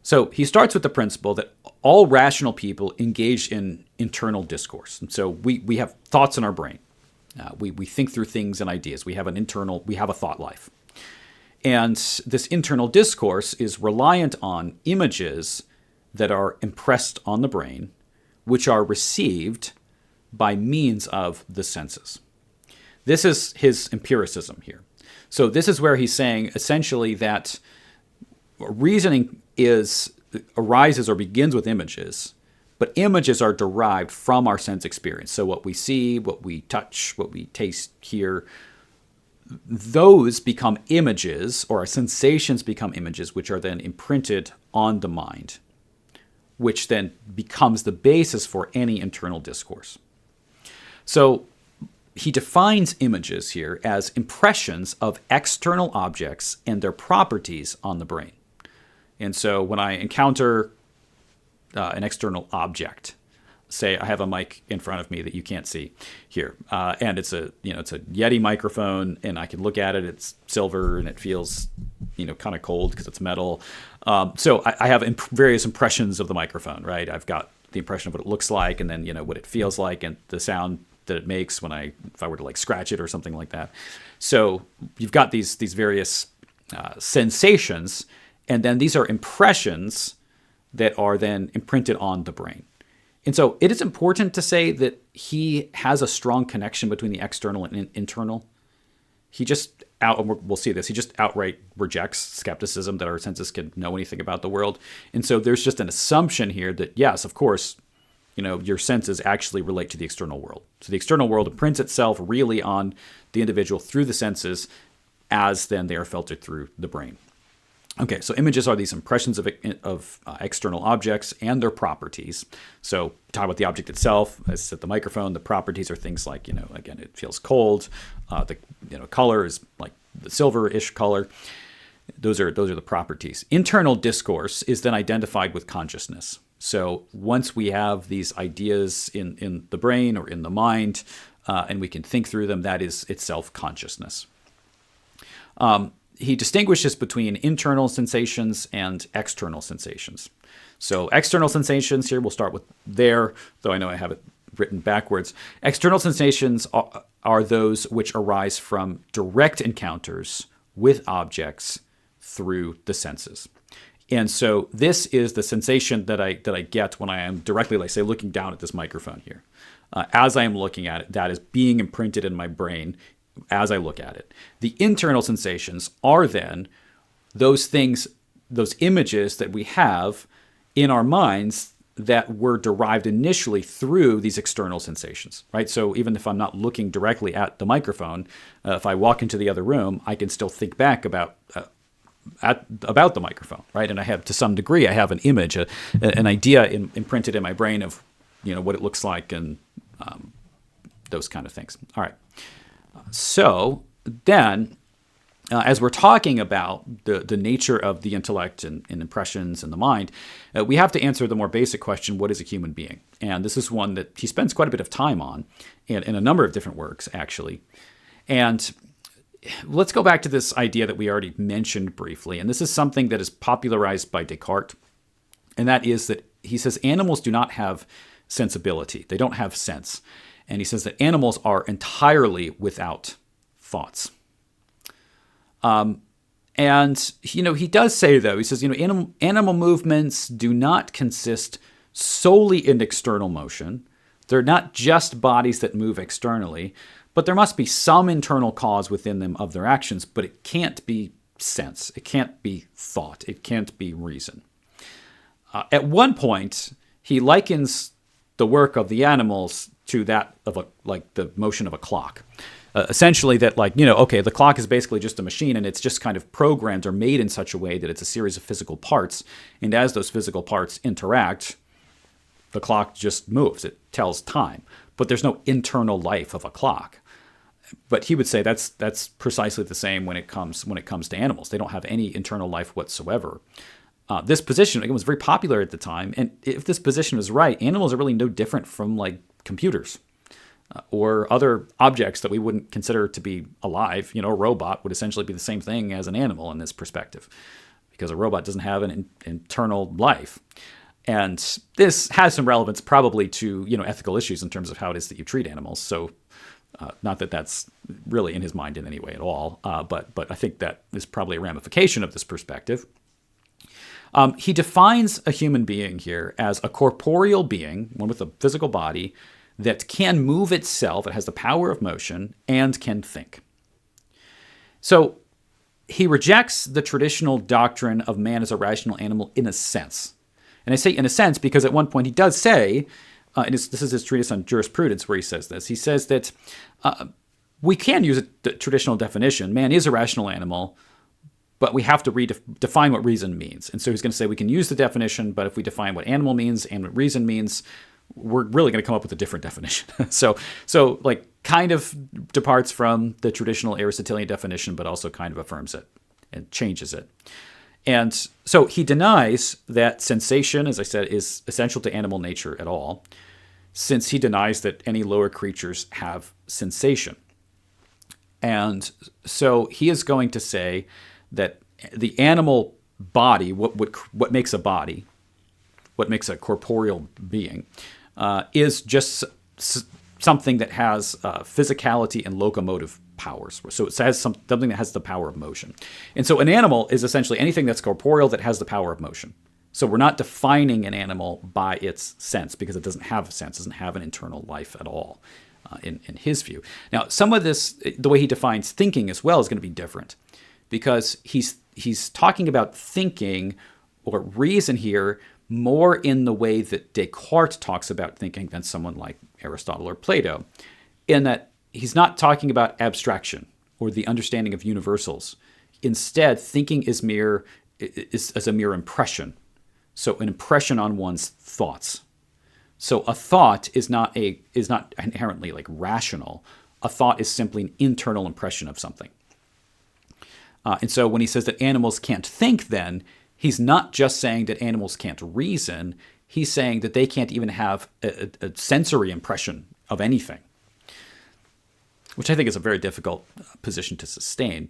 So he starts with the principle that all rational people engage in internal discourse. And so we have thoughts in our brain. We think through things and ideas. We have a thought life. And this internal discourse is reliant on images that are impressed on the brain, which are received by means of the senses. This is his empiricism here. So this is where he's saying essentially that reasoning arises or begins with images, but images are derived from our sense experience. So what we see, what we touch, what we taste, hear, those become images, or our sensations become images, which are then imprinted on the mind, which then becomes the basis for any internal discourse. So he defines images here as impressions of external objects and their properties on the brain. And so when I encounter an external object, say I have a mic in front of me that you can't see here, and it's a Yeti microphone, and I can look at it. It's silver and it feels kind of cold because it's metal. So I have various impressions of the microphone, right? I've got the impression of what it looks like, and then what it feels like, and the sound that it makes if I were to scratch it or something like that. So you've got these various sensations. And then these are impressions that are then imprinted on the brain. And so it is important to say that he has a strong connection between the external and internal. He just we'll see this, he just outright rejects skepticism that our senses can know anything about the world. And so there's just an assumption here that, yes, of course, your senses actually relate to the external world. So the external world imprints itself really on the individual through the senses, as then they are filtered through the brain. Okay, so images are these impressions of external objects and their properties. So talk about the object itself, as I said, the microphone. The properties are things like, again, it feels cold. The color is like the silver-ish color. Those are the properties. Internal discourse is then identified with consciousness. So once we have these ideas in the brain or in the mind, and we can think through them, that is itself consciousness. He distinguishes between internal sensations and external sensations. So external sensations here, we'll start with there, though I know I have it written backwards. External sensations are those which arise from direct encounters with objects through the senses. And so this is the sensation that I get when I am directly, say, looking down at this microphone here. As I am looking at it, that is being imprinted in my brain as I look at it. The internal sensations are then those things, those images that we have in our minds that were derived initially through these external sensations, right? So even if I'm not looking directly at the microphone, if I walk into the other room, I can still think back about the microphone, right? And I have, to some degree, I have an image, an idea imprinted in my brain of, what it looks like and those kind of things. All right. So then, as we're talking about the nature of the intellect and impressions and the mind, we have to answer the more basic question, what is a human being? And this is one that he spends quite a bit of time on in a number of different works, actually. And let's go back to this idea that we already mentioned briefly. And this is something that is popularized by Descartes. And that is that he says animals do not have sensibility. They don't have sense. And he says that animals are entirely without thoughts. And, he does say, though, he says, animal movements do not consist solely in external motion. They're not just bodies that move externally, but there must be some internal cause within them of their actions, but it can't be sense. It can't be thought. It can't be reason. At one point, he likens the work of the animals to that of the motion of a clock. Essentially that the clock is basically just a machine, and it's just kind of programmed or made in such a way that it's a series of physical parts. And as those physical parts interact, the clock just moves. It tells time. But there's no internal life of a clock. But he would say that's precisely the same when it comes to animals. They don't have any internal life whatsoever. This position, again, was very popular at the time. And if this position is right, animals are really no different from computers. Or other objects that we wouldn't consider to be alive. A robot would essentially be the same thing as an animal in this perspective, because a robot doesn't have an internal life. And this has some relevance probably to, ethical issues in terms of how it is that you treat animals. So not that that's really in his mind in any way at all, but I think that is probably a ramification of this perspective. He defines a human being here as a corporeal being, one with a physical body, that can move itself, it has the power of motion, and can think. So he rejects the traditional doctrine of man as a rational animal in a sense. And I say in a sense because at one point he does say, and this is his treatise on jurisprudence where he says this, he says that we can use a traditional definition, man is a rational animal, but we have to define what reason means. And so he's going to say we can use the definition, but if we define what animal means and what reason means, we're really going to come up with a different definition. so kind of departs from the traditional Aristotelian definition, but also kind of affirms it and changes it. And so he denies that sensation, as I said, is essential to animal nature at all, since he denies that any lower creatures have sensation. And so he is going to say that the animal body, what makes a body, what makes a corporeal being, is just something that has physicality and locomotive powers. So it has something that has the power of motion. And so an animal is essentially anything that's corporeal that has the power of motion. So we're not defining an animal by its sense because it doesn't have a sense, doesn't have an internal life at all in his view. Now, some of this, the way he defines thinking as well is going to be different because he's talking about thinking or reason here more in the way that Descartes talks about thinking than someone like Aristotle or Plato, in that he's not talking about abstraction or the understanding of universals. Instead, thinking is a mere impression. So an impression on one's thoughts. So a thought is not inherently rational. A thought is simply an internal impression of something. And so when he says that animals can't think, then he's not just saying that animals can't reason. He's saying that they can't even have a sensory impression of anything, which I think is a very difficult position to sustain.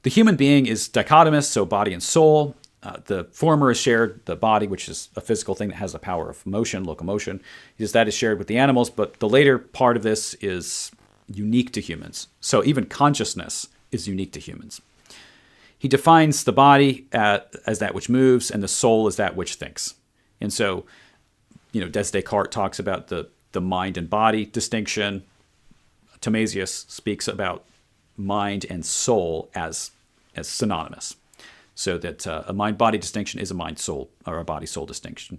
The human being is dichotomous, so body and soul. The former is shared, the body, which is a physical thing that has the power of motion, locomotion. That is shared with the animals, but the later part of this is unique to humans. So even consciousness is unique to humans. He defines the body as that which moves and the soul as that which thinks. And so, Descartes talks about the mind and body distinction. Thomasius speaks about mind and soul as synonymous. So that a mind-body distinction is a mind-soul or a body-soul distinction.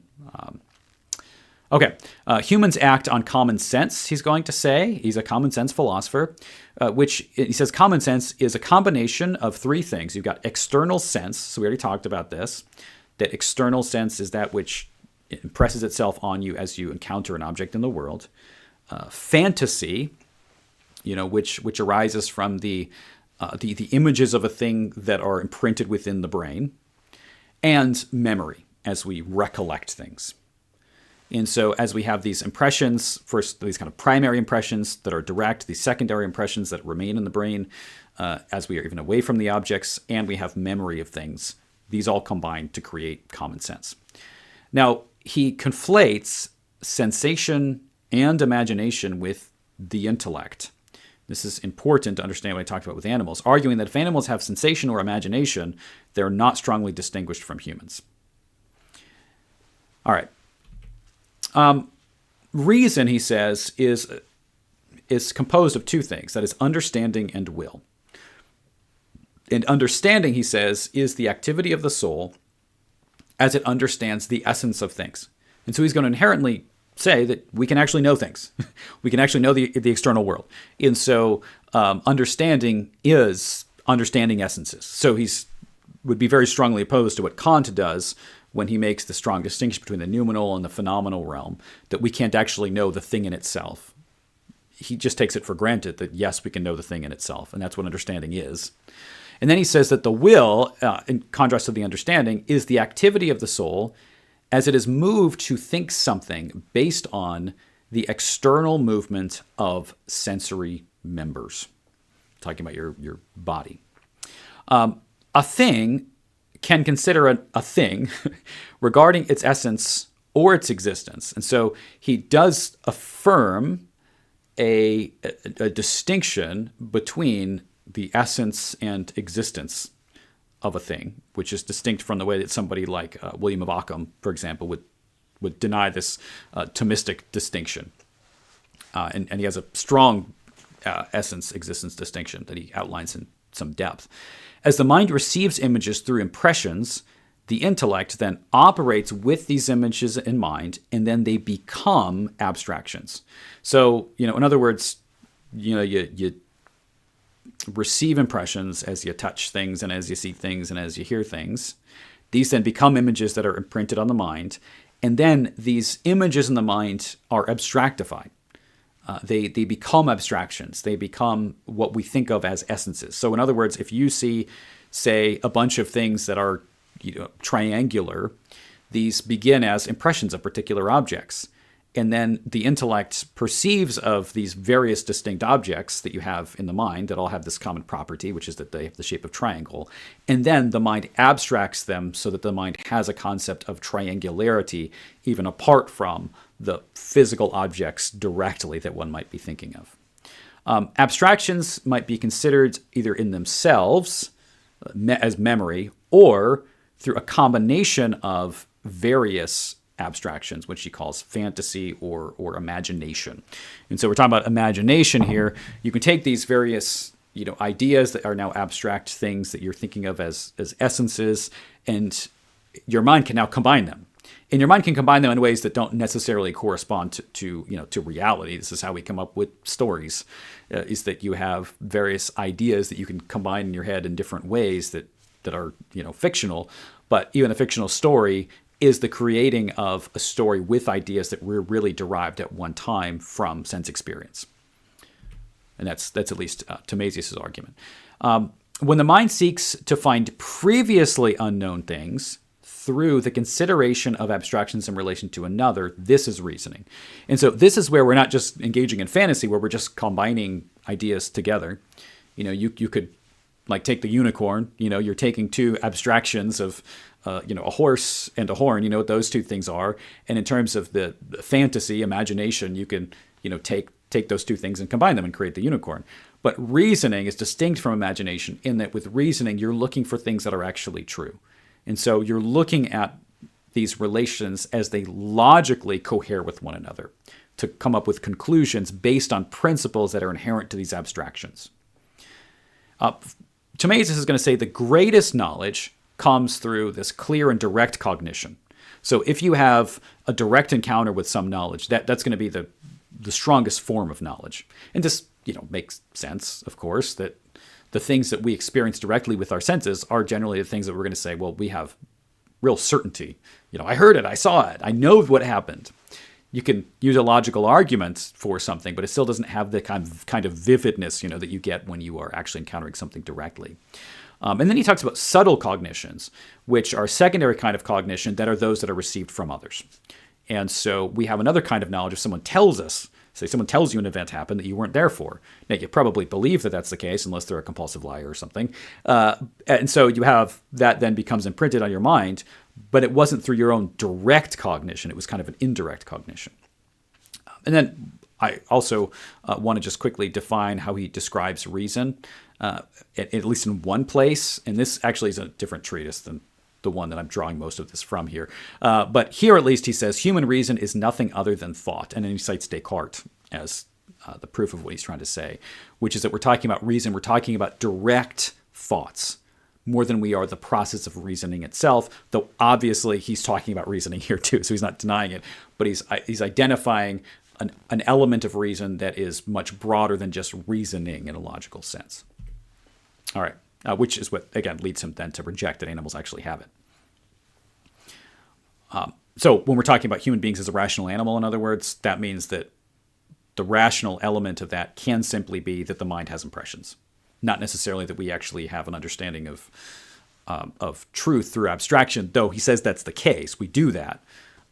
Humans act on common sense, he's going to say. He's a common sense philosopher, which he says common sense is a combination of three things. You've got external sense, so we already talked about this, that external sense is that which impresses itself on you as you encounter an object in the world. Fantasy, which arises from the images of a thing that are imprinted within the brain, and memory as we recollect things. And so as we have these impressions, first these kind of primary impressions that are direct, these secondary impressions that remain in the brain as we are even away from the objects, and we have memory of things, these all combine to create common sense. Now, he conflates sensation and imagination with the intellect. This is important to understand what I talked about with animals, arguing that if animals have sensation or imagination, they're not strongly distinguished from humans. All right. Reason, he says, is composed of two things, that is understanding and will. And understanding, he says, is the activity of the soul as it understands the essence of things. And so he's going to inherently say that we can actually know things. We can actually know the external world. And so understanding is understanding essences. So would be very strongly opposed to what Kant does when he makes the strong distinction between the noumenal and the phenomenal realm, that we can't actually know the thing in itself. He just takes it for granted that, yes, we can know the thing in itself, and that's what understanding is. And then he says that the will, in contrast to the understanding, is the activity of the soul as it is moved to think something based on the external movement of sensory members. Talking about your body. A thing can consider a thing regarding its essence or its existence. And so he does affirm a distinction between the essence and existence of a thing, which is distinct from the way that somebody like William of Ockham, for example, would deny this Thomistic distinction. And he has a strong essence-existence distinction that he outlines in some depth. As the mind receives images through impressions, the intellect then operates with these images in mind, and then they become abstractions. So, in other words, you receive impressions as you touch things and as you see things and as you hear things. These then become images that are imprinted on the mind, and then these images in the mind are abstractified. They become abstractions. They become what we think of as essences. So in other words, if you see, say, a bunch of things that are triangular, these begin as impressions of particular objects. And then the intellect perceives of these various distinct objects that you have in the mind that all have this common property, which is that they have the shape of triangle. And then the mind abstracts them so that the mind has a concept of triangularity, even apart from the physical objects directly that one might be thinking of. Abstractions might be considered either in themselves as memory or through a combination of various abstractions, which he calls fantasy or imagination. And so we're talking about imagination here. You can take these various ideas that are now abstract things that you're thinking of as essences, and your mind can now combine them. And your mind can combine them in ways that don't necessarily correspond to reality. This is how we come up with stories, is that you have various ideas that you can combine in your head in different ways that are fictional. But even a fictional story is the creating of a story with ideas that were really derived at one time from sense experience. And that's at least Thomasius' argument. When the mind seeks to find previously unknown things through the consideration of abstractions in relation to another, this is reasoning. And so this is where we're not just engaging in fantasy, where we're just combining ideas together. You could take the unicorn, you're taking two abstractions of a horse and a horn, what those two things are. And in terms of the fantasy, imagination, you can, take those two things and combine them and create the unicorn. But reasoning is distinct from imagination in that with reasoning, you're looking for things that are actually true. And so you're looking at these relations as they logically cohere with one another to come up with conclusions based on principles that are inherent to these abstractions. Thomasius is going to say the greatest knowledge comes through this clear and direct cognition. So if you have a direct encounter with some knowledge, that's going to be the strongest form of knowledge. And this, makes sense, of course, that the things that we experience directly with our senses are generally the things that we're going to say, well, we have real certainty. I heard it, I saw it, I know what happened. You can use a logical argument for something, but it still doesn't have the kind of vividness, that you get when you are actually encountering something directly. And then he talks about subtle cognitions, which are secondary kind of cognition that are those that are received from others. And so we have another kind of knowledge if someone tells us, say someone tells you an event happened that you weren't there for. Now, you probably believe that that's the case unless they're a compulsive liar or something. And so you have that then becomes imprinted on your mind, but it wasn't through your own direct cognition. It was kind of an indirect cognition. And then I also want to just quickly define how he describes reason, at least in one place. And this actually is a different treatise than the one that I'm drawing most of this from here. But here, at least, he says, human reason is nothing other than thought. And then he cites Descartes as the proof of what he's trying to say, which is that we're talking about reason. We're talking about direct thoughts more than we are the process of reasoning itself, though obviously he's talking about reasoning here too, so he's not denying it, but he's identifying an element of reason that is much broader than just reasoning in a logical sense. All right, which is what, again, leads him then to reject that animals actually have it. So when we're talking about human beings as a rational animal, in other words, that means that the rational element of that can simply be that the mind has impressions, not necessarily that we actually have an understanding of truth through abstraction, though he says that's the case. We do that,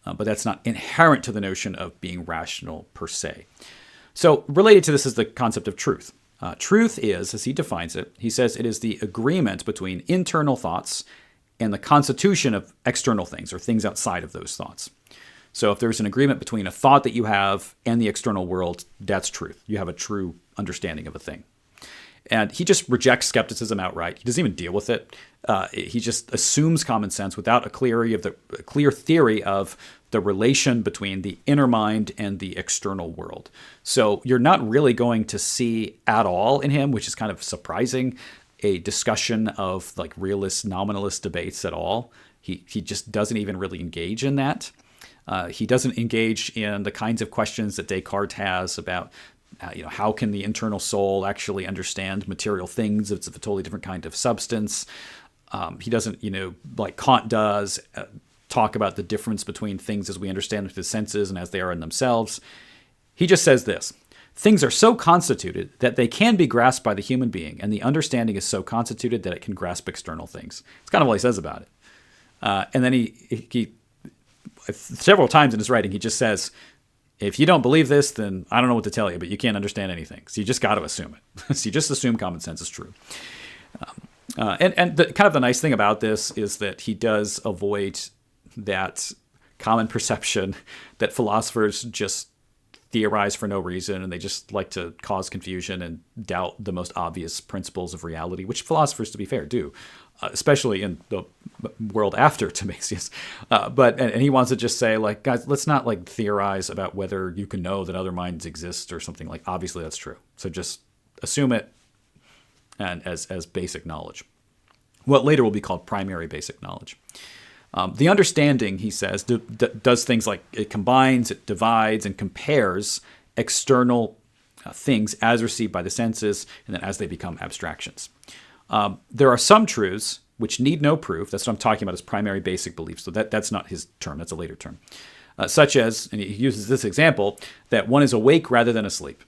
but that's not inherent to the notion of being rational per se. So related to this is the concept of truth. Truth is, as he defines it, he says it is the agreement between internal thoughts and the constitution of external things, or things outside of those thoughts. So if there's an agreement between a thought that you have and the external world, that's truth. You have a true understanding of a thing. And he just rejects skepticism outright. He doesn't even deal with it. He just assumes common sense without a clear theory of the relation between the inner mind and the external world. So you're not really going to see at all in him, which is kind of surprising, a discussion of like realist, nominalist debates at all. He just doesn't even really engage in that. He doesn't engage in the kinds of questions that Descartes has about how can the internal soul actually understand material things? It's a totally different kind of substance. He doesn't, like Kant does, talk about the difference between things as we understand them through the senses and as they are in themselves. He just says this: things are so constituted that they can be grasped by the human being, and the understanding is so constituted that it can grasp external things. It's kind of what he says about it. And then he several times in his writing, he just says, if you don't believe this, then I don't know what to tell you, but you can't understand anything. So you just got to assume it. So you just assume common sense is true. And the nice thing about this is that he does avoid that common perception that philosophers just theorize for no reason, and they just like to cause confusion and doubt the most obvious principles of reality, which philosophers, to be fair, do, especially in the world after Thomasius. And he wants to just say, like, guys, let's not like theorize about whether you can know that other minds exist or something. Like, obviously that's true. So just assume it, and as basic knowledge, what later will be called primary basic knowledge. The understanding, he says, does things like it combines, it divides, and compares external things as received by the senses, and then as they become abstractions. There are some truths which need no proof. That's what I'm talking about as primary basic beliefs. So that's not his term. That's a later term. Such as, and he uses this example, that one is awake rather than asleep.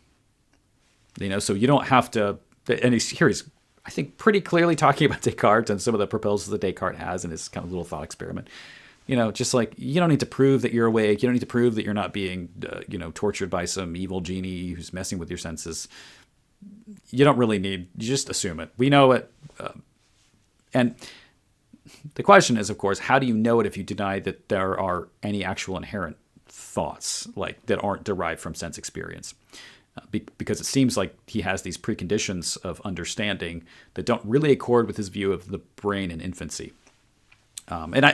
So you don't have to, and he's I think pretty clearly talking about Descartes and some of the proposals that Descartes has in his kind of little thought experiment. Just like, you don't need to prove that you're awake. You don't need to prove that you're not being, tortured by some evil genie who's messing with your senses. You don't really need, you just assume it. We know it. And the question is, of course, how do you know it if you deny that there are any actual inherent thoughts like that aren't derived from sense experience? Because it seems like he has these preconditions of understanding that don't really accord with his view of the brain in infancy.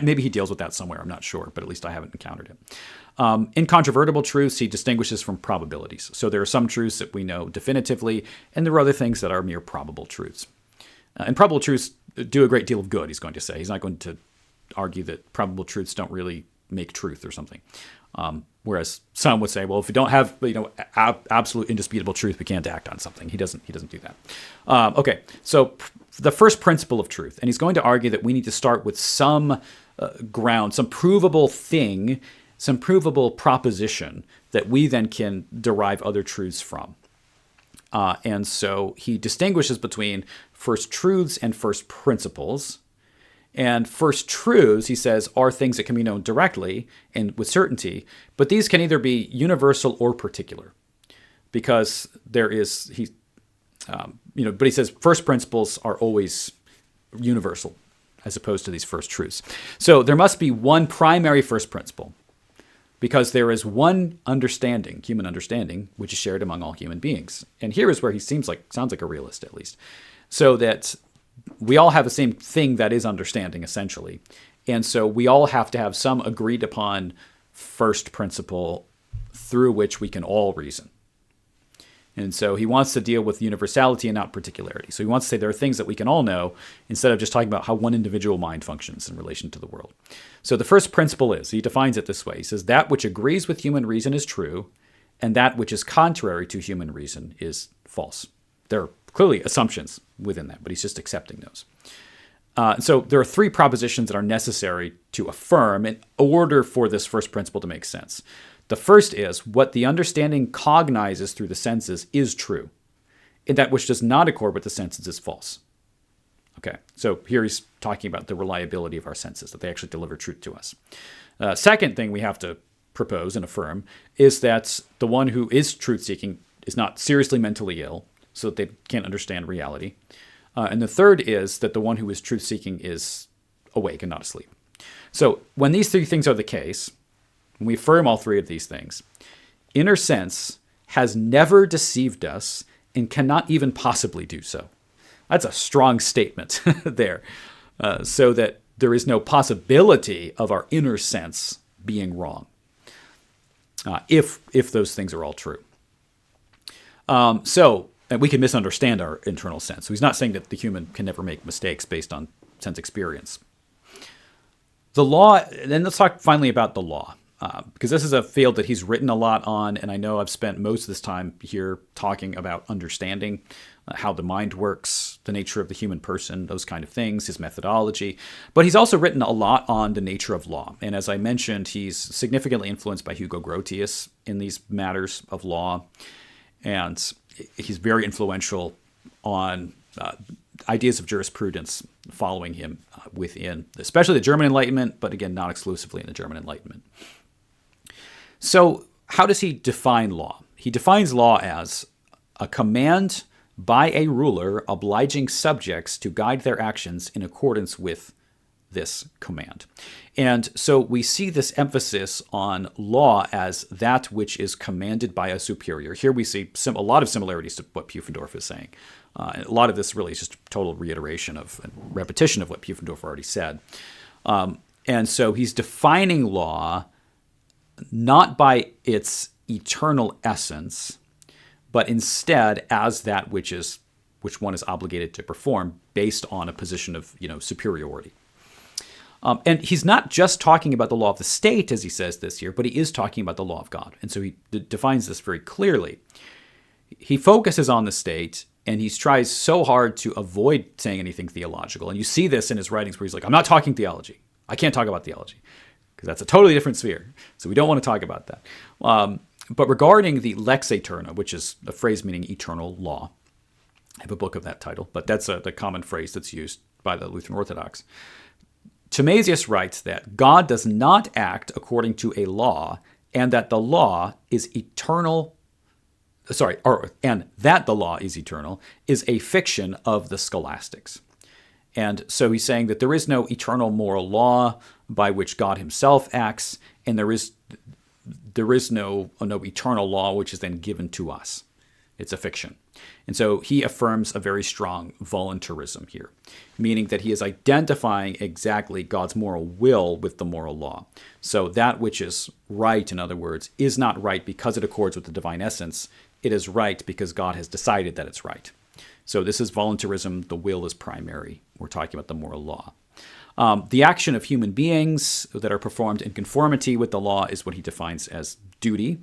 Maybe he deals with that somewhere, I'm not sure, but at least I haven't encountered it. Incontrovertible truths he distinguishes from probabilities. So there are some truths that we know definitively, and there are other things that are mere probable truths. And probable truths do a great deal of good, he's going to say. He's not going to argue that probable truths don't really make truth or something. Whereas some would say, well, if we don't have absolute indisputable truth, we can't act on something. He doesn't do that. Okay, so the first principle of truth, and he's going to argue that we need to start with some ground, some provable thing, some provable proposition that we then can derive other truths from. And so he distinguishes between first truths and first principles. And first truths, he says, are things that can be known directly and with certainty, but these can either be universal or particular, because there is, but he says first principles are always universal as opposed to these first truths. So there must be one primary first principle, because there is one understanding, human understanding, which is shared among all human beings. And here is where he sounds like a realist, at least. So that we all have the same thing that is understanding, essentially. And so we all have to have some agreed upon first principle through which we can all reason. And so he wants to deal with universality and not particularity. So he wants to say there are things that we can all know instead of just talking about how one individual mind functions in relation to the world. So the first principle is, he defines it this way. He says, that which agrees with human reason is true, and that which is contrary to human reason is false. There are clearly assumptions within that, but he's just accepting those. So there are three propositions that are necessary to affirm in order for this first principle to make sense. The first is, what the understanding cognizes through the senses is true, and that which does not accord with the senses is false. Okay, so here he's talking about the reliability of our senses, that they actually deliver truth to us. Second thing we have to propose and affirm is that the one who is truth-seeking is not seriously mentally ill, so that they can't understand reality. And the third is that the one who is truth-seeking is awake and not asleep. So when these three things are the case, when we affirm all three of these things, inner sense has never deceived us and cannot even possibly do so. That's a strong statement there. So that there is no possibility of our inner sense being wrong, if those things are all true. And we can misunderstand our internal sense. So he's not saying that the human can never make mistakes based on sense experience. The law, then let's talk finally about the law. Because this is a field that he's written a lot on, and I know I've spent most of this time here talking about understanding how the mind works, the nature of the human person, those kind of things, his methodology. But he's also written a lot on the nature of law. And as I mentioned, he's significantly influenced by Hugo Grotius in these matters of law. And he's very influential on ideas of jurisprudence following him within, especially the German Enlightenment, but again, not exclusively in the German Enlightenment. So how does he define law? He defines law as a command by a ruler obliging subjects to guide their actions in accordance with this command. And so we see this emphasis on law as that which is commanded by a superior. Here we see a lot of similarities to what Pufendorf is saying. A lot of this really is just a total reiteration of and repetition of what Pufendorf already said. And so he's defining law not by its eternal essence, but instead as that which one is obligated to perform based on a position of superiority. And he's not just talking about the law of the state, as he says this here, but he is talking about the law of God. And so he defines this very clearly. He focuses on the state, and he tries so hard to avoid saying anything theological. And you see this in his writings where he's like, I'm not talking theology. I can't talk about theology, because that's a totally different sphere. So we don't want to talk about that. But regarding the lex aeterna, which is a phrase meaning eternal law, I have a book of that title, but that's the common phrase that's used by the Lutheran Orthodox. Thomasius writes that God does not act according to a law, and that the law is eternal. And that the law is eternal is a fiction of the scholastics. And so he's saying that there is no eternal moral law by which God himself acts, and there is no eternal law which is then given to us. It's a fiction. And so he affirms a very strong voluntarism here, meaning that he is identifying exactly God's moral will with the moral law. So that which is right, in other words, is not right because it accords with the divine essence. It is right because God has decided that it's right. So this is voluntarism. The will is primary. We're talking about the moral law. The action of human beings that are performed in conformity with the law is what he defines as duty.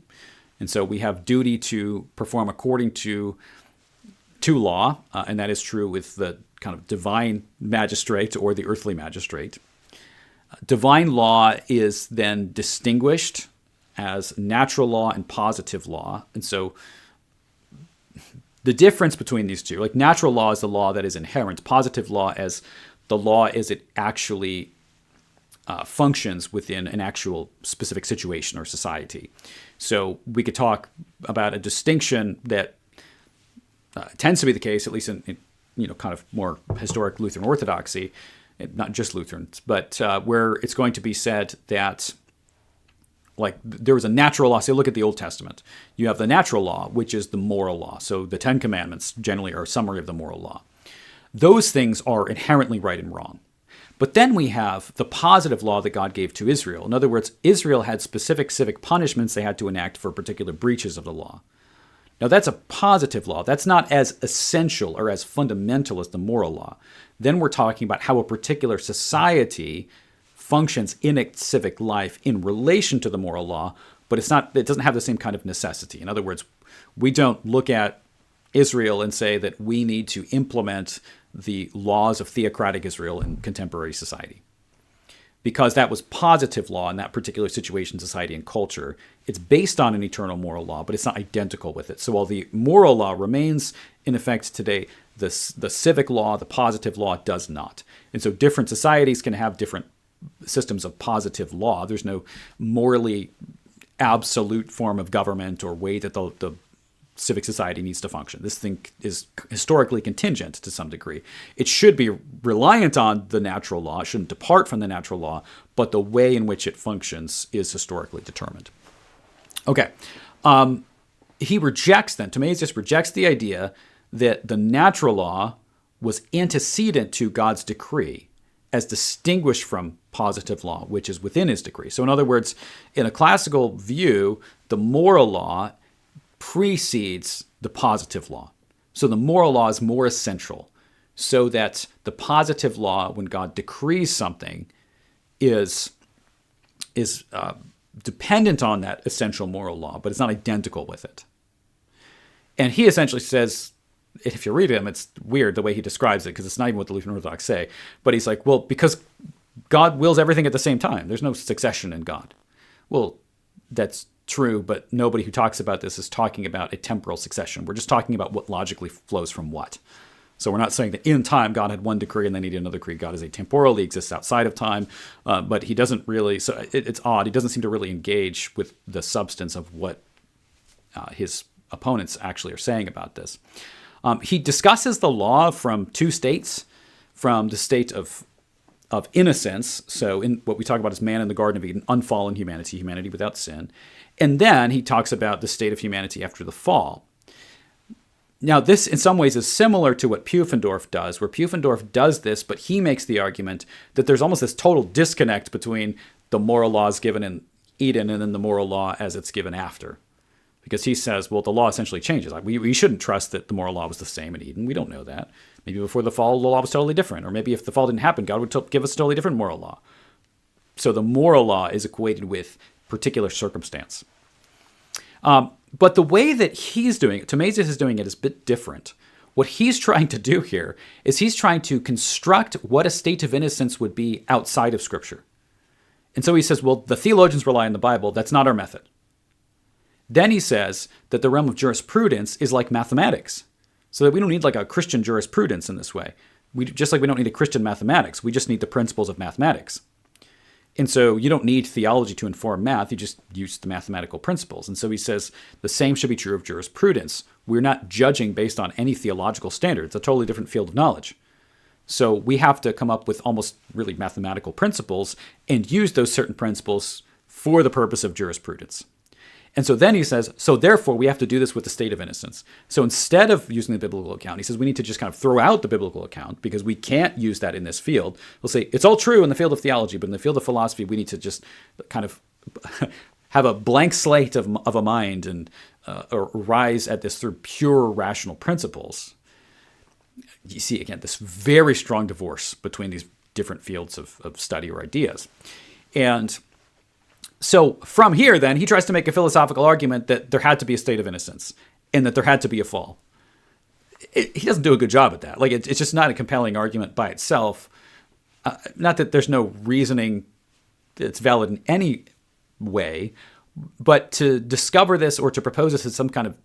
And so we have duty to perform according to law, and that is true with the kind of divine magistrate or the earthly magistrate. Divine law is then distinguished as natural law and positive law. And so the difference between these two, like natural law is the law that is inherent, positive law as the law as it actually functions within an actual specific situation or society. So we could talk about a distinction that tends to be the case, at least in kind of more historic Lutheran orthodoxy, not just Lutherans, but where it's going to be said that Like there was a natural law. Say, look at the Old Testament. You have the natural law, which is the moral law. So the Ten Commandments generally are a summary of the moral law. Those things are inherently right and wrong. But then we have the positive law that God gave to Israel. In other words, Israel had specific civic punishments they had to enact for particular breaches of the law. Now that's a positive law. That's not as essential or as fundamental as the moral law. Then we're talking about how a particular society functions in its civic life in relation to the moral law, but it doesn't have the same kind of necessity. In other words, we don't look at Israel and say that we need to implement the laws of theocratic Israel in contemporary society. Because that was positive law in that particular situation, society, and culture. It's based on an eternal moral law, but it's not identical with it. So while the moral law remains in effect today, the civic law, the positive law, does not. And so different societies can have different systems of positive law. There's no morally absolute form of government or way that the civic society needs to function. This thing is historically contingent to some degree. It should be reliant on the natural law. It shouldn't depart from the natural law, but the way in which it functions is historically determined. Okay. Thomasius rejects the idea that the natural law was antecedent to God's decree as distinguished from positive law, which is within his decree. So in other words, in a classical view, the moral law precedes the positive law. So the moral law is more essential, so that the positive law, when God decrees something, is dependent on that essential moral law, but it's not identical with it. And he essentially says, if you read him, it's weird the way he describes it, because it's not even what the Lutheran Orthodox say. But he's like, well, because God wills everything at the same time. There's no succession in God. Well, that's true, but nobody who talks about this is talking about a temporal succession. We're just talking about what logically flows from what. So we're not saying that in time God had one decree and then he did another decree. God is atemporal. He exists outside of time. But he doesn't really, so it's odd. He doesn't seem to really engage with the substance of what his opponents actually are saying about this. He discusses the law from two states, from the state of innocence, so in what we talk about as man in the Garden of Eden, unfallen humanity, humanity without sin. And then he talks about the state of humanity after the fall. Now, this in some ways is similar to what Pufendorf does, where Pufendorf does this, but he makes the argument that there's almost this total disconnect between the moral laws given in Eden and then the moral law as it's given after. Because he says, well, the law essentially changes. Like we shouldn't trust that the moral law was the same in Eden. We don't know that. Maybe before the fall, the law was totally different. Or maybe if the fall didn't happen, God would give us a totally different moral law. So the moral law is equated with particular circumstance. But the way that he's doing it, Thomasius is doing it, is a bit different. What he's trying to do here is he's trying to construct what a state of innocence would be outside of Scripture. And so he says, well, the theologians rely on the Bible. That's not our method. Then he says that the realm of jurisprudence is like mathematics. So that we don't need like a Christian jurisprudence in this way. Just like we don't need a Christian mathematics. We just need the principles of mathematics. And so you don't need theology to inform math. You just use the mathematical principles. And so he says the same should be true of jurisprudence. We're not judging based on any theological standard. It's a totally different field of knowledge. So we have to come up with almost really mathematical principles and use those certain principles for the purpose of jurisprudence. And so then he says, so therefore we have to do this with the state of innocence. So instead of using the biblical account, he says we need to just kind of throw out the biblical account because we can't use that in this field. We'll say it's all true in the field of theology, but in the field of philosophy, we need to just kind of have a blank slate of a mind and rise at this through pure rational principles. You see, again, this very strong divorce between these different fields of study or ideas. And so from here, then, he tries to make a philosophical argument that there had to be a state of innocence and that there had to be a fall. He doesn't do a good job at that. Like, it's just not a compelling argument by itself. Not that there's no reasoning that's valid in any way, but to discover this or to propose this as some kind of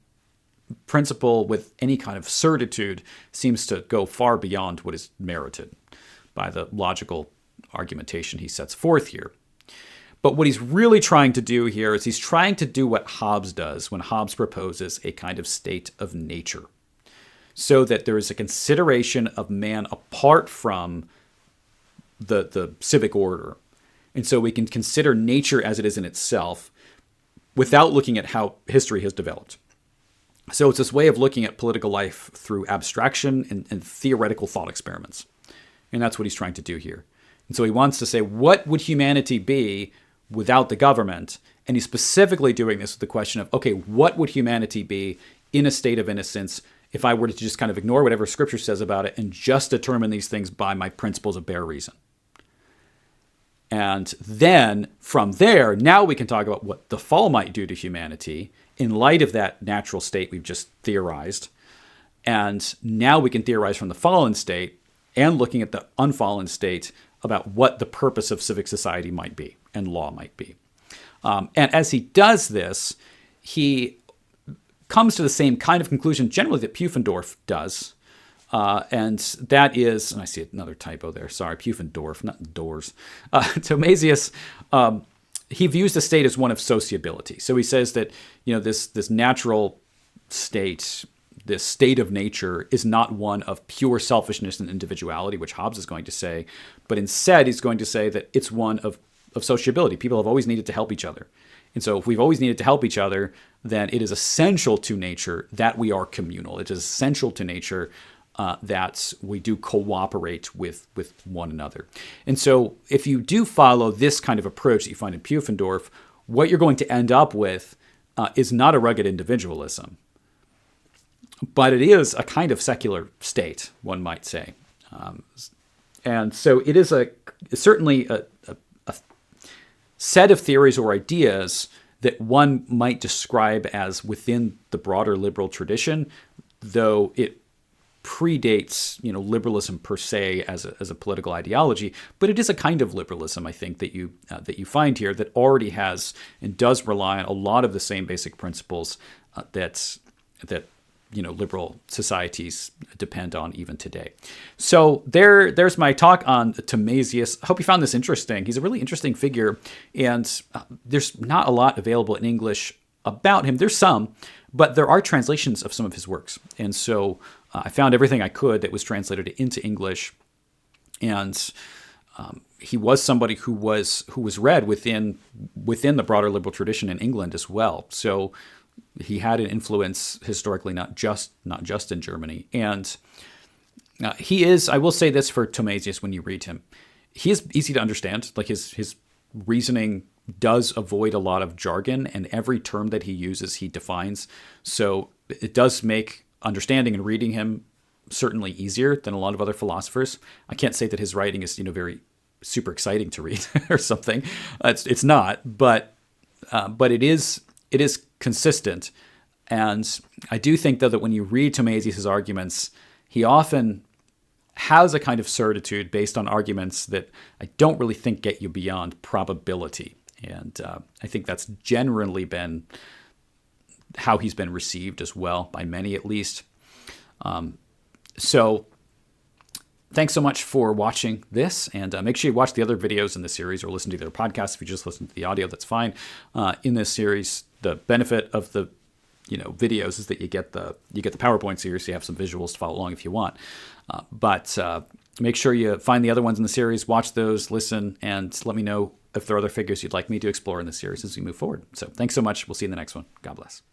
principle with any kind of certitude seems to go far beyond what is merited by the logical argumentation he sets forth here. But what he's really trying to do here is he's trying to do what Hobbes does when Hobbes proposes a kind of state of nature, so that there is a consideration of man apart from the civic order. And so we can consider nature as it is in itself, without looking at how history has developed. So it's this way of looking at political life through abstraction and theoretical thought experiments. And that's what he's trying to do here. And so he wants to say, what would humanity be without the government? And he's specifically doing this with the question of, okay, what would humanity be in a state of innocence if I were to just kind of ignore whatever Scripture says about it and just determine these things by my principles of bare reason? And then from there, now we can talk about what the fall might do to humanity in light of that natural state we've just theorized. And now we can theorize from the fallen state and looking at the unfallen state about what the purpose of civic society might be and law might be. And as he does this, he comes to the same kind of conclusion generally that Pufendorf does. And that is, and I see another typo there, sorry, Pufendorf, not doors. Thomasius, he views the state as one of sociability. So he says that, this natural state, this state of nature is not one of pure selfishness and individuality, which Hobbes is going to say, but instead he's going to say that it's one of sociability. People have always needed to help each other. And so if we've always needed to help each other, then it is essential to nature that we are communal. It is essential to nature that we do cooperate with one another. And so if you do follow this kind of approach that you find in Pufendorf, what you're going to end up with is not a rugged individualism, but it is a kind of secular state, one might say. And so it is certainly a set of theories or ideas that one might describe as within the broader liberal tradition, though it predates, liberalism per se as a political ideology, but it is a kind of liberalism, I think, that you find here that already has and does rely on a lot of the same basic principles that liberal societies depend on even today. So there's my talk on Thomasius. I hope you found this interesting. He's a really interesting figure, and there's not a lot available in English about him. There's some, but there are translations of some of his works. And so I found everything I could that was translated into English. And he was somebody who was read within the broader liberal tradition in England as well. So he had an influence historically, not just in Germany. And he is, I will say this for Thomasius when you read him, he is easy to understand. Like his reasoning does avoid a lot of jargon, and every term that he uses, he defines. So it does make understanding and reading him certainly easier than a lot of other philosophers. I can't say that his writing is, very super exciting to read or something. It's not, but it is consistent. And I do think, though, that when you read Thomasius' arguments, he often has a kind of certitude based on arguments that I don't really think get you beyond probability. And I think that's generally been how he's been received as well, by many at least. So thanks so much for watching this, and make sure you watch the other videos in the series or listen to the other podcasts. If you just listen to the audio, that's fine. In this series, the benefit of the videos is that you get the PowerPoint series, so you have some visuals to follow along if you want. But make sure you find the other ones in the series, watch those, listen, and let me know if there are other figures you'd like me to explore in the series as we move forward. So thanks so much. We'll see you in the next one. God bless.